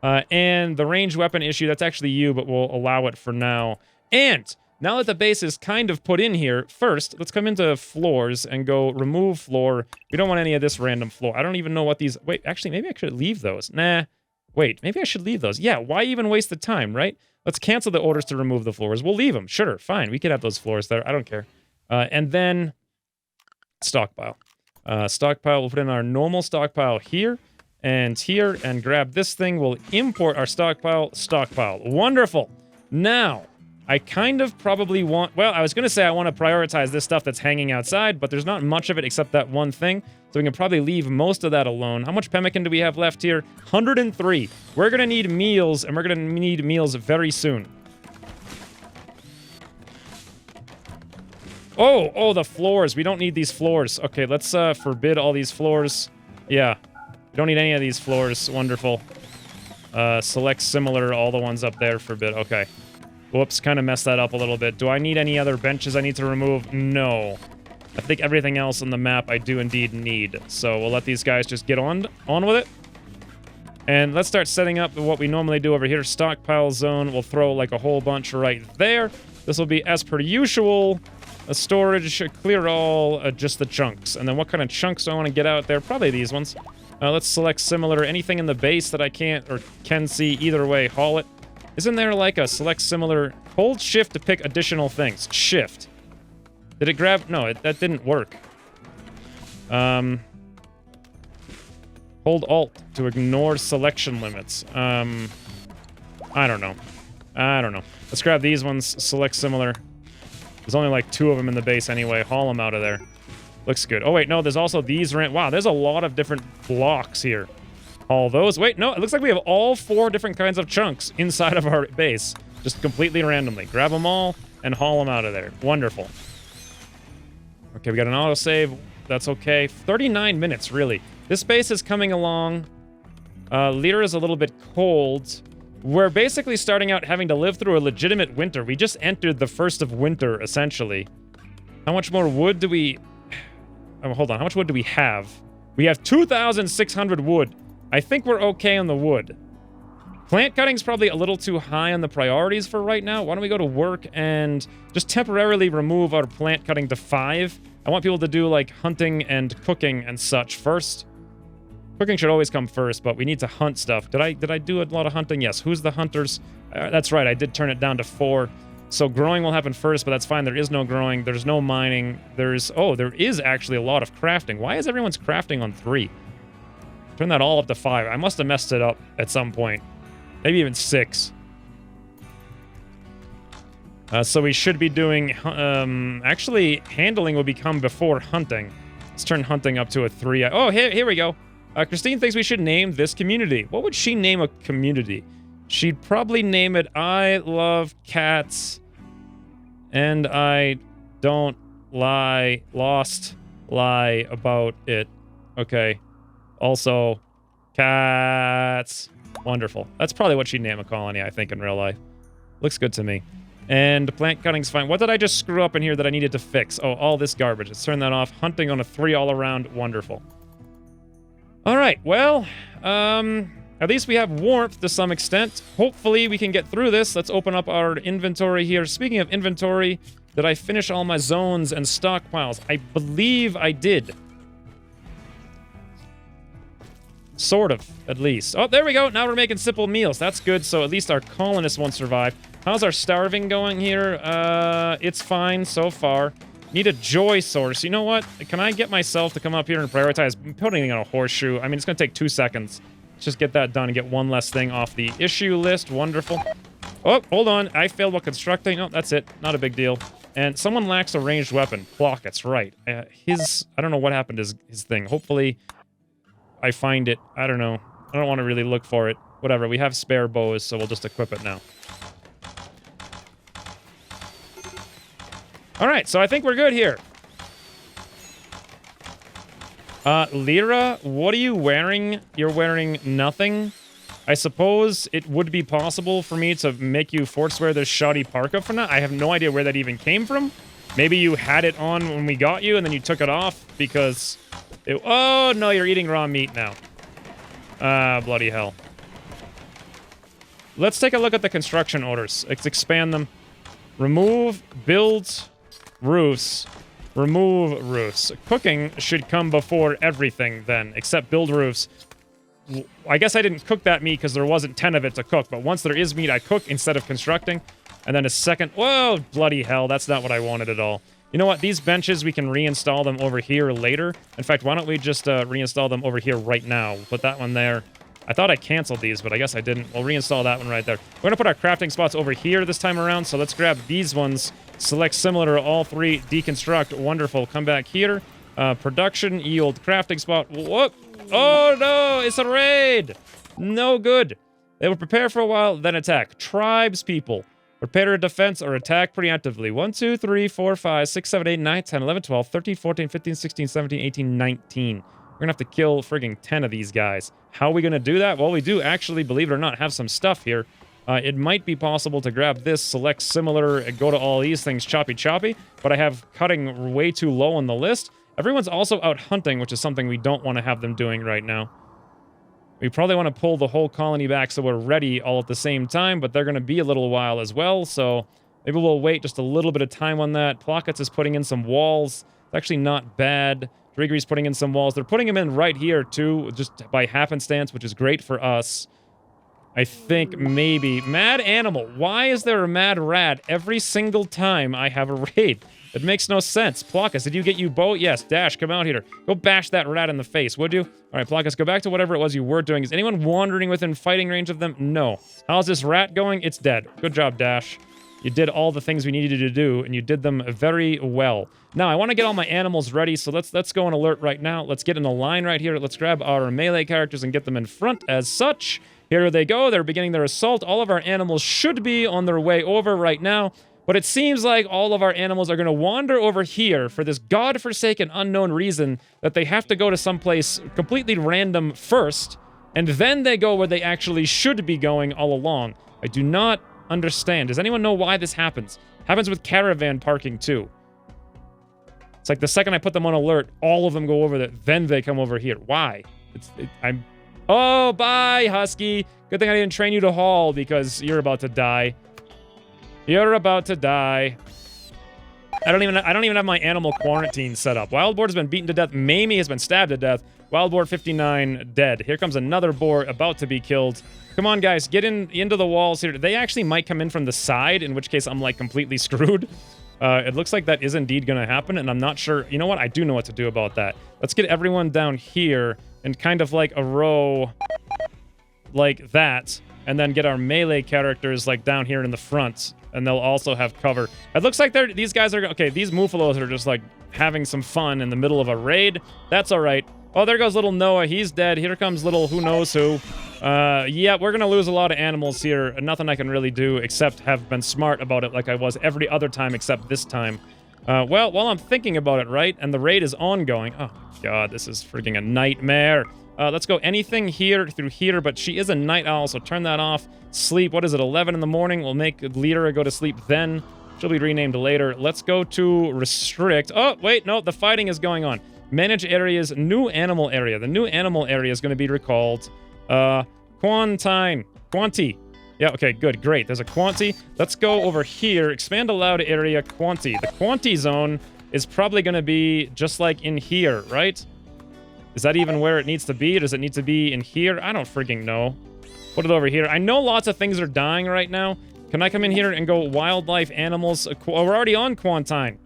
Speaker 1: And the ranged weapon issue, that's actually you, but we'll allow it for now. And now that the base is kind of put in here, first, let's come into floors and go remove floor. We don't want any of this random floor. I don't even know what these... Wait, actually, maybe I should leave those. Nah. Wait, maybe I should leave those. Yeah, why even waste the time, right? Let's cancel the orders to remove the floors. We'll leave them. Sure, fine. We could have those floors there. I don't care. And then... stockpile. Stockpile, we'll put in our normal stockpile here and grab this thing. We'll import our stockpile. Wonderful. Now... I kind of probably want... Well, I was going to say I want to prioritize this stuff that's hanging outside, but there's not much of it except that one thing, so we can probably leave most of that alone. How much pemmican do we have left here? 103. We're going to need meals, and we're going to need meals very soon. Oh, the floors. We don't need these floors. Okay, let's forbid all these floors. Yeah, we don't need any of these floors. Wonderful. Select similar, all the ones up there, forbid. Okay. Whoops, kind of messed that up a little bit. Do I need any other benches I need to remove? No. I think everything else on the map I do indeed need. So we'll let these guys just get on with it. And let's start setting up what we normally do over here. Stockpile zone. We'll throw like a whole bunch right there. This will be as per usual. A storage, clear all, just the chunks. And then what kind of chunks do I want to get out there? Probably these ones. Let's select similar. Anything in the base that I can't or can see, either way, haul it. Isn't there like a select similar... Hold shift to pick additional things. Shift. Did it grab... No, that didn't work. Hold alt to ignore selection limits. I don't know. Let's grab these ones. Select similar. There's only like 2 of them in the base anyway. Haul them out of there. Looks good. Oh, wait, no, there's also these... Wow, there's a lot of different blocks here. All those. Wait, no, it looks like we have all 4 different kinds of chunks inside of our base. Just completely randomly. Grab them all and haul them out of there. Wonderful. Okay, we got an autosave. That's okay. 39 minutes, really. This base is coming along. Leader is a little bit cold. We're basically starting out having to live through a legitimate winter. We just entered the first of winter, essentially. How much more wood do we... Oh, hold on. How much wood do we have? We have 2,600 wood. I think we're okay on the wood. Plant cutting's probably a little too high on the priorities for right now. Why don't we go to work and just temporarily remove our plant cutting to 5? I want people to do, like, hunting and cooking and such first. Cooking should always come first, but we need to hunt stuff. Did I do a lot of hunting? Yes. Who's the hunters? That's right. I did turn it down to 4. So growing will happen first, but that's fine. There is no growing. There's no mining. there is actually a lot of crafting. Why is everyone's crafting on 3? Turn that all up to 5. I must have messed it up at some point. Maybe even 6. So we should be doing... actually, handling will become before hunting. Let's turn hunting up to a 3. Oh, here we go. Christine thinks we should name this community. What would she name a community? She'd probably name it I Love Cats and I Don't Lie About It. Okay. Also, cats. Wonderful. That's probably what she'd name a colony, I think, in real life. Looks good to me. And plant cutting's fine. What did I just screw up in here that I needed to fix? Oh, all this garbage. Let's turn that off. Hunting on a 3 all around. Wonderful. All right, well, at least we have warmth to some extent. Hopefully we can get through this. Let's open up our inventory here. Speaking of inventory, did I finish all my zones and stockpiles? I believe I did. Sort of, at least. Oh, there we go. Now we're making simple meals. That's good, so at least our colonists won't survive. How's our starving going here? It's fine so far. Need a joy source. You know what? Can I get myself to come up here and prioritize putting on a horseshoe? I mean, it's going to take 2 seconds. Let's just get that done and get one less thing off the issue list. Wonderful. Oh, hold on. I failed while constructing. Oh, that's it. Not a big deal. And someone lacks a ranged weapon. Plockets, right. I don't know what happened to his thing. Hopefully, I find it. I don't know. I don't want to really look for it. Whatever. We have spare bows, so we'll just equip it now. All right, so I think we're good here. Lyra, what are you wearing? You're wearing nothing. I suppose it would be possible for me to make you force wear this shoddy parka for now. I have no idea where that even came from. Maybe you had it on when we got you and then you took it off because... oh, no, you're eating raw meat now. Bloody hell. Let's take a look at the construction orders. Let's expand them. Remove, build... roofs. Remove roofs. Cooking should come before everything then, except build roofs. I guess I didn't cook that meat because there wasn't 10 of it to cook, but once there is meat, I cook instead of constructing. And then a second... whoa, bloody hell, that's not what I wanted at all. You know what? These benches, we can reinstall them over here later. In fact, why don't we just reinstall them over here right now? We'll put that one there. I thought I canceled these, but I guess I didn't. We'll reinstall that one right there. We're going to put our crafting spots over here this time around, so let's grab these ones. Select similar to all 3. Deconstruct. Wonderful. Come back here. Production. Yield. Crafting spot. Whoop. Oh, no. It's a raid. No good. They will prepare for a while, then attack. Tribes people. Prepare a defense or attack preemptively. 1, 2, 3, 4, 5, 6, 7, 8, 9, 10, 11, 12, 13, 14, 15, 16, 17, 18, 19. We're going to have to kill frigging 10 of these guys. How are we going to do that? Well, we do actually, believe it or not, have some stuff here. It might be possible to grab this, select similar, and go to all these things choppy, but I have cutting way too low on the list. Everyone's also out hunting, which is something we don't want to have them doing right now. We probably want to pull the whole colony back so we're ready all at the same time, but they're going to be a little while as well, so maybe we'll wait just a little bit of time on that. Plockets is putting in some walls. It's actually not bad. Driggery's putting in some walls. They're putting them in right here, too, just by happenstance, which is great for us. I think maybe... Mad animal. Why is there a mad rat every single time I have a raid? It makes no sense. Plockus, did you get you bow? Yes. Dash, come out here. Go bash that rat in the face, would you? All right, Plockus, go back to whatever it was you were doing. Is anyone wandering within fighting range of them? No. How's this rat going? It's dead. Good job, Dash. You did all the things we needed you to do, and you did them very well. Now, I want to get all my animals ready, so let's go on alert right now. Let's get in a line right here. Let's grab our melee characters and get them in front as such. Here they go. They're beginning their assault. All of our animals should be on their way over right now, but it seems like all of our animals are going to wander over here for this godforsaken unknown reason that they have to go to someplace completely random first, and then they go where they actually should be going all along. I do not understand. Does anyone know why this happens? Happens with caravan parking too. It's like the second I put them on alert, all of them go over there, then they come over here. Why? Oh, bye, Husky. Good thing I didn't train you to haul because you're about to die. You're about to die. I don't even have my animal quarantine set up. Wild boar has been beaten to death. Mamie has been stabbed to death. Wild boar 59 dead. Here comes another boar about to be killed. Come on, guys, get into the walls here. They actually might come in from the side, in which case I'm like completely screwed. It looks like that is indeed going to happen, and I'm not sure. You know what? I do know what to do about that. Let's get everyone down here and kind of like a row like that, and then get our melee characters like down here in the front, and they'll also have cover. It looks like these guys are... Okay, these Muffalos are just like having some fun in the middle of a raid. That's all right. Oh, there goes little Noah. He's dead. Here comes little who knows who. Yeah, we're going to lose a lot of animals here. Nothing I can really do except have been smart about it like I was every other time except this time. Well, while I'm thinking about it, right, and the raid is ongoing... Oh, God, this is freaking a nightmare. Let's go anything here through here, but she is a night owl, so turn that off. Sleep, what is it, 11 in the morning? We'll make Lyra go to sleep then. She'll be renamed later. Let's go to restrict. Oh, wait, no, the fighting is going on. Manage areas, new animal area. The new animal area is going to be recalled Quanti. Yeah, okay, good, great. There's a Quanti. Let's go over here. Expand allowed area Quanti. The Quanti zone is probably going to be just like in here, right? Is that even where it needs to be? Does it need to be in here? I don't freaking know. Put it over here. I know lots of things are dying right now. Can I come in here and go wildlife, animals? Oh, we're already on Quantine.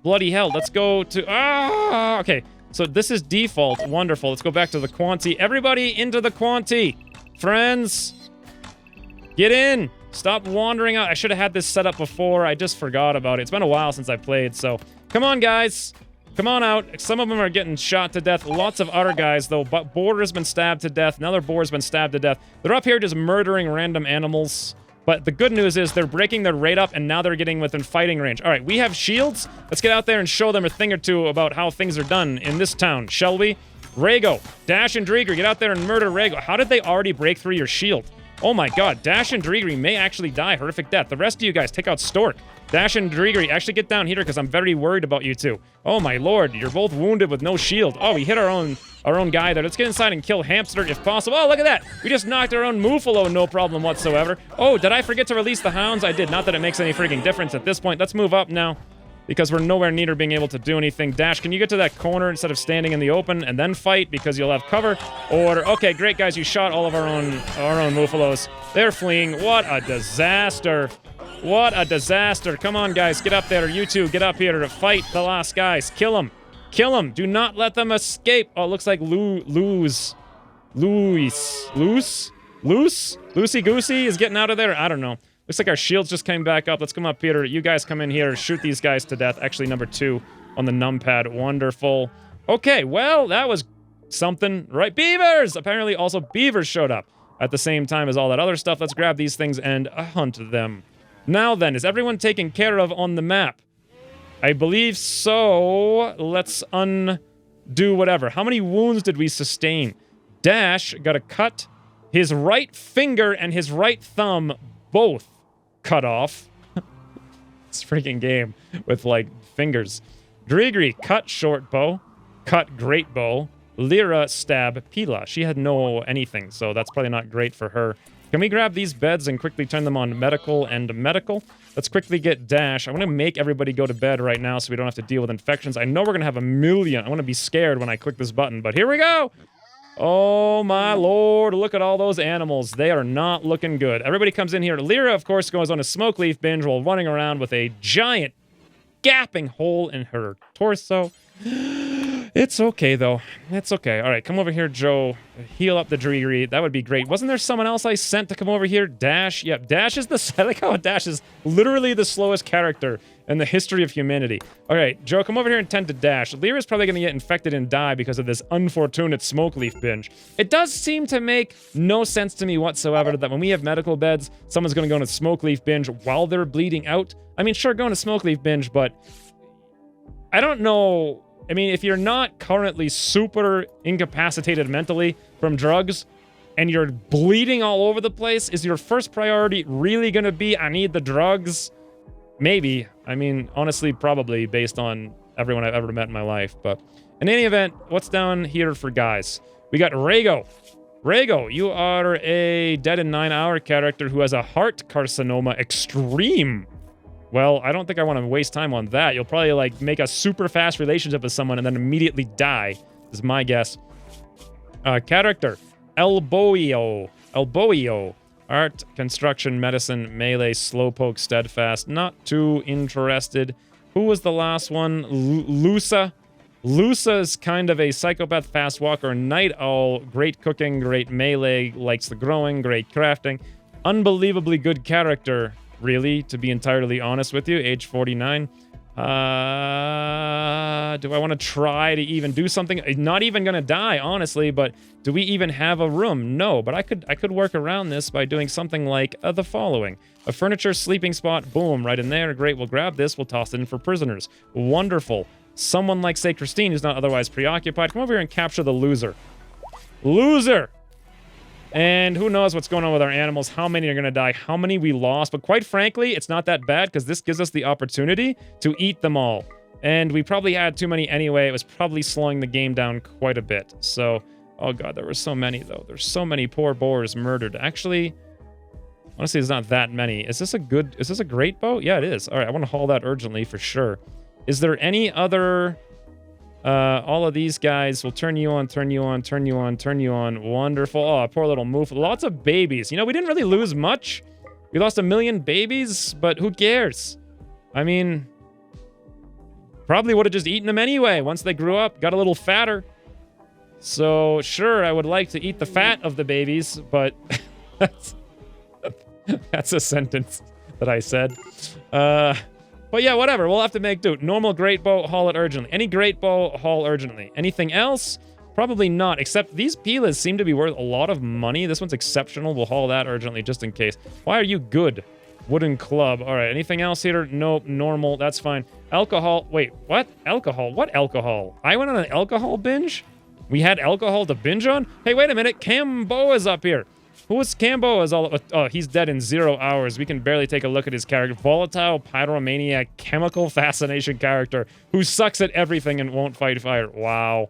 Speaker 1: Bloody hell. Let's go to... Ah! Okay, so this is default. Wonderful. Let's go back to the Quanti. Everybody into the Quanti. Friends, get in. Stop wandering out. I should have had this set up before. I just forgot about it. It's been a while since I played, so... Come on, guys. Come on out. Some of them are getting shot to death. Lots of other guys, though. But Boar has been stabbed to death. Another Boar has been stabbed to death. They're up here just murdering random animals. But the good news is they're breaking their raid up, and now they're getting within fighting range. All right, we have shields. Let's get out there and show them a thing or two about how things are done in this town, shall we? Rhaego, Dash and Dreeger, get out there and murder Rhaego. How did they already break through your shield? Oh my god, Dash and Dreeger may actually die horrific death. The rest of you guys, take out Stork. Dash and Dreeger, actually get down here because I'm very worried about you two. Oh my lord, you're both wounded with no shield. Oh, we hit our own guy there. Let's get inside and kill Hamster if possible. Oh, look at that. We just knocked our own Muffalo, no problem whatsoever. Oh, did I forget to release the hounds? I did. Not that it makes any freaking difference at this point. Let's move up now because we're nowhere near being able to do anything. Dash, can you get to that corner instead of standing in the open and then fight because you'll have cover? Or, okay, great, guys. You shot all of our own Muffalos. They're fleeing. What a disaster. What a disaster. Come on, guys. Get up there. You two, get up here to fight the last guys. Kill them. Kill them. Do not let them escape. Oh, it looks like Loosey Goosey is getting out of there. I don't know. Looks like our shields just came back up. Let's come up here. You guys come in here. Shoot these guys to death. Actually, number 2 on the numpad. Wonderful. Okay, well, that was something, right? Beavers! Apparently, also beavers showed up at the same time as all that other stuff. Let's grab these things and hunt them. Now then, is everyone taken care of on the map? I believe so. Let's undo whatever. How many wounds did we sustain? Dash got a cut. His right finger and his right thumb both cut off. It's a freaking game with, like, fingers. Drigri cut short bow. Cut great bow. Lyra stab Pila. She had no anything, so that's probably not great for her. Can we grab these beds and quickly turn them on medical and medical? Let's quickly get Dash. I want to make everybody go to bed right now so we don't have to deal with infections. I know we're going to have a million. I want to be scared when I click this button, but here we go! Oh my lord, look at all those animals. They are not looking good. Everybody comes in here. Lyra, of course, goes on a smoke leaf binge while running around with a giant gaping hole in her torso. It's okay, though. It's okay. All right, come over here, Joe. Heal up the Dreery. That would be great. Wasn't there someone else I sent to come over here? Dash? Yep, Dash is the... I like how Dash is literally the slowest character in the history of humanity. All right, Joe, come over here and tend to Dash. Lyra's probably going to get infected and die because of this unfortunate smoke leaf binge. It does seem to make no sense to me whatsoever that when we have medical beds, someone's going to go on a smoke leaf binge while they're bleeding out. I mean, sure, go on a smoke leaf binge, but I don't know... I mean, if you're not currently super incapacitated mentally from drugs and you're bleeding all over the place, is your first priority really going to be, I need the drugs? Maybe. I mean, honestly, probably based on everyone I've ever met in my life. But in any event, what's down here for guys? We got Rhaego. Rhaego, you are a dead in 9 hour character who has a heart carcinoma extreme. Well, I don't think I want to waste time on that. You'll probably, like, make a super fast relationship with someone and then immediately die, is my guess. Character. Elboio. Art, construction, medicine, melee, slowpoke, steadfast. Not too interested. Who was the last one? Lusa. Lusa's kind of a psychopath, fast walker, night owl, great cooking, great melee, likes the growing, great crafting. Unbelievably good character, really, to be entirely honest with you. Age 49. Do I want to try to even do something? Not even gonna die, honestly, but do we even have a room? No, but I could work around this by doing something like the following. A furniture sleeping spot, boom, right in there. Great, we'll grab this, we'll toss it in for prisoners. Wonderful. Someone like, say, Christine, who's not otherwise preoccupied, come over here and capture the loser. Loser! And who knows what's going on with our animals, how many are going to die, how many we lost. But quite frankly, it's not that bad because this gives us the opportunity to eat them all. And we probably had too many anyway. It was probably slowing the game down quite a bit. So, oh god, there were so many though. There's so many poor boars murdered. Actually, honestly, there's not that many. Is this a great boat? Yeah, it is. All right, I want to haul that urgently for sure. Is there any other... all of these guys will turn you on, turn you on, turn you on, turn you on. Wonderful. Oh, poor little moof. Lots of babies. You know, we didn't really lose much. We lost 1 million babies, but who cares? I mean, probably would have just eaten them anyway once they grew up, got a little fatter. So, sure, I would like to eat the fat of the babies, but that's a sentence that I said. But yeah, whatever. We'll have to make do. Normal great bow, haul it urgently. Any great bow, haul urgently. Anything else? Probably not, except these pilas seem to be worth a lot of money. This one's exceptional. We'll haul that urgently just in case. Why are you good? Wooden club. All right, anything else here? Nope, normal. That's fine. Alcohol. Wait, what? Alcohol? What alcohol? I went on an alcohol binge? We had alcohol to binge on? Hey, wait a minute. Camboa's up here. Who is Cambo? Oh, he's dead in 0 hours. We can barely take a look at his character. Volatile, pyromaniac, chemical fascination character who sucks at everything and won't fight fire. Wow.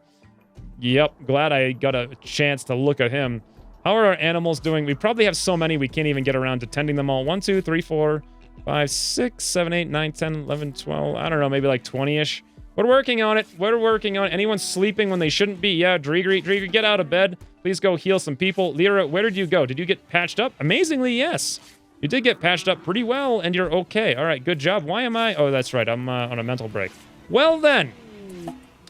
Speaker 1: Yep, glad I got a chance to look at him. How are our animals doing? We probably have so many we can't even get around to tending them all. 1, 2, 3, 4, 5, 6, 7, 8, 9, 10, 11, 12. I don't know, maybe like 20-ish. We're working on it. We're working on it. Anyone sleeping when they shouldn't be? Yeah, Dreeger, get out of bed. Please go heal some people. Lyra, where did you go? Did you get patched up? Amazingly, yes. You did get patched up pretty well, and you're okay. All right, good job. Why am I? Oh, that's right. I'm on a mental break. Well, then.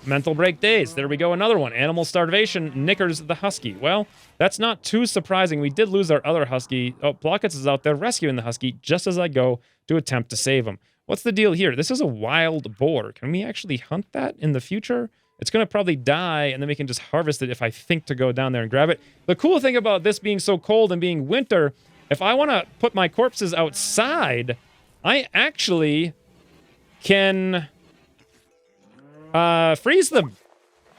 Speaker 1: Mental break days. There we go. Another one. Animal starvation. Knickers the husky. Well, that's not too surprising. We did lose our other husky. Oh, Blockets is out there rescuing the husky just as I go to attempt to save him. What's the deal here? This is a wild boar. Can we actually hunt that in the future? It's going to probably die, and then we can just harvest it if I think to go down there and grab it. The cool thing about this being so cold and being winter, if I want to put my corpses outside, I actually can freeze them.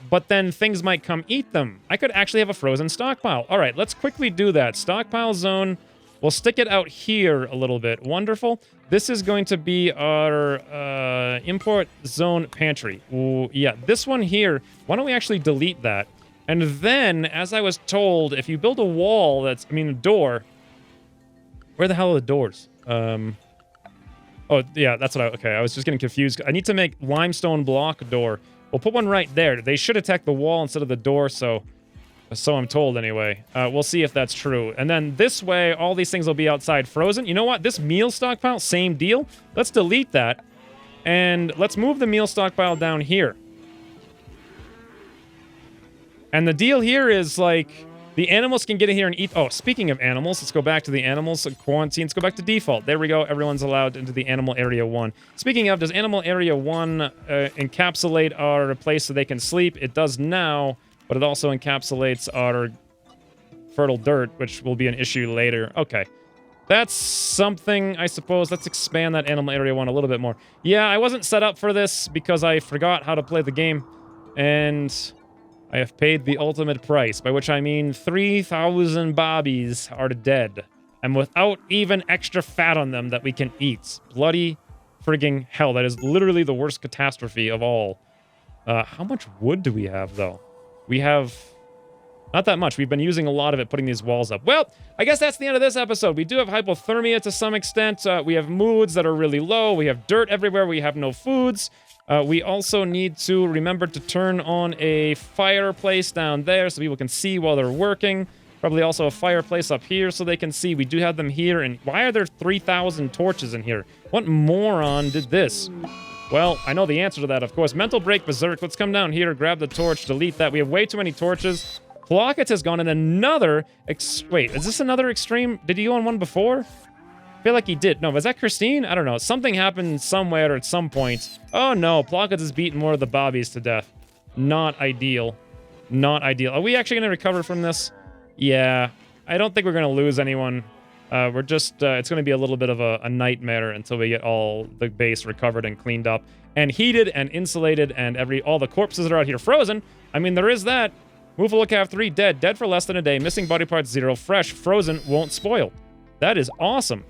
Speaker 1: But then things might come eat them. I could actually have a frozen stockpile. All right, let's quickly do that. Stockpile zone. We'll stick it out here a little bit. Wonderful. This is going to be our import zone pantry. Ooh, yeah, this one here. Why don't we actually delete that? And then, as I was told, if you build a wall a door. Where the hell are the doors? Oh, yeah, that's what okay, I was just getting confused. I need to make limestone block door. We'll put one right there. They should attack the wall instead of the door, so I'm told anyway. We'll see if that's true. And then this way, all these things will be outside frozen. You know what? This meal stockpile, same deal. Let's delete that. And let's move the meal stockpile down here. And the deal here is, like, the animals can get in here and eat. Oh, speaking of animals, let's go back to the animals. Quarantine. Let's go back to default. There we go. Everyone's allowed into the animal area 1. Speaking of, does animal area 1 encapsulate our place so they can sleep? It does now. But it also encapsulates our fertile dirt, which will be an issue later. Okay. That's something, I suppose. Let's expand that animal area 1 a little bit more. Yeah, I wasn't set up for this because I forgot how to play the game. And I have paid the ultimate price, by which I mean 3,000 bobbies are dead. And without even extra fat on them that we can eat. Bloody frigging hell. That is literally the worst catastrophe of all. How much wood do we have, though? We have Not that much. We've been using a lot of it putting these walls up. Well, I guess that's the end of this episode. We do have hypothermia to some extent. We have moods that are really low. We have dirt everywhere. We have no foods. We also need to remember to turn on a fireplace down there so people can see while they're working. Probably also a fireplace up here so they can see. We do have them here. And why are there 3,000 torches in here? What moron did this? Well, I know the answer to that, of course. Mental break, berserk. Let's come down here, grab the torch, delete that. We have way too many torches. Plockets has gone in another... Wait, is this another extreme? Did he go on one before? I feel like he did. No, was that Christine? I don't know. Something happened somewhere at some point. Oh no, Plockets has beaten more of the bobbies to death. Not ideal. Not ideal. Are we actually going to recover from this? Yeah. I don't think we're going to lose anyone. We're just... it's going to be a little bit of a nightmare until we get all the base recovered and cleaned up. And heated and insulated and all the corpses that are out here frozen. I mean, there is that. Muffalo 3, dead. Dead for less than a day. Missing body parts 0. Fresh. Frozen. Won't spoil. That is awesome.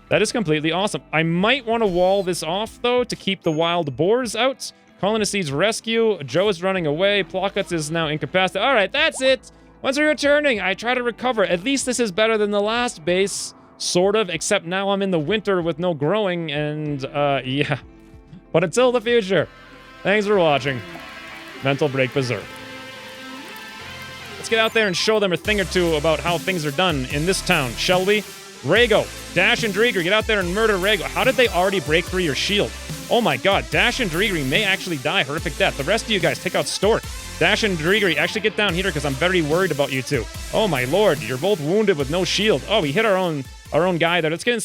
Speaker 1: That is completely awesome. I might want to wall this off, though, to keep the wild boars out. Colonist needs rescue. Joe is running away. Plockets is now incapacitated. All right, that's it. Once we're returning, I try to recover. At least this is better than the last base, sort of, except now I'm in the winter with no growing, and, yeah. But until the future, thanks for watching. Mental Break Berserk. Let's get out there and show them a thing or two about how things are done in this town, shall we? Rhaego, Dash and Dreeger, get out there and murder Rhaego. How did they already break through your shield? Oh my god, Dash and Dreeger may actually die horrific death. The rest of you guys, take out Stork. Dash and Dreeger, actually get down here because I'm very worried about you two. Oh my lord, you're both wounded with no shield. Oh, we hit our own guy there. Let's get inside.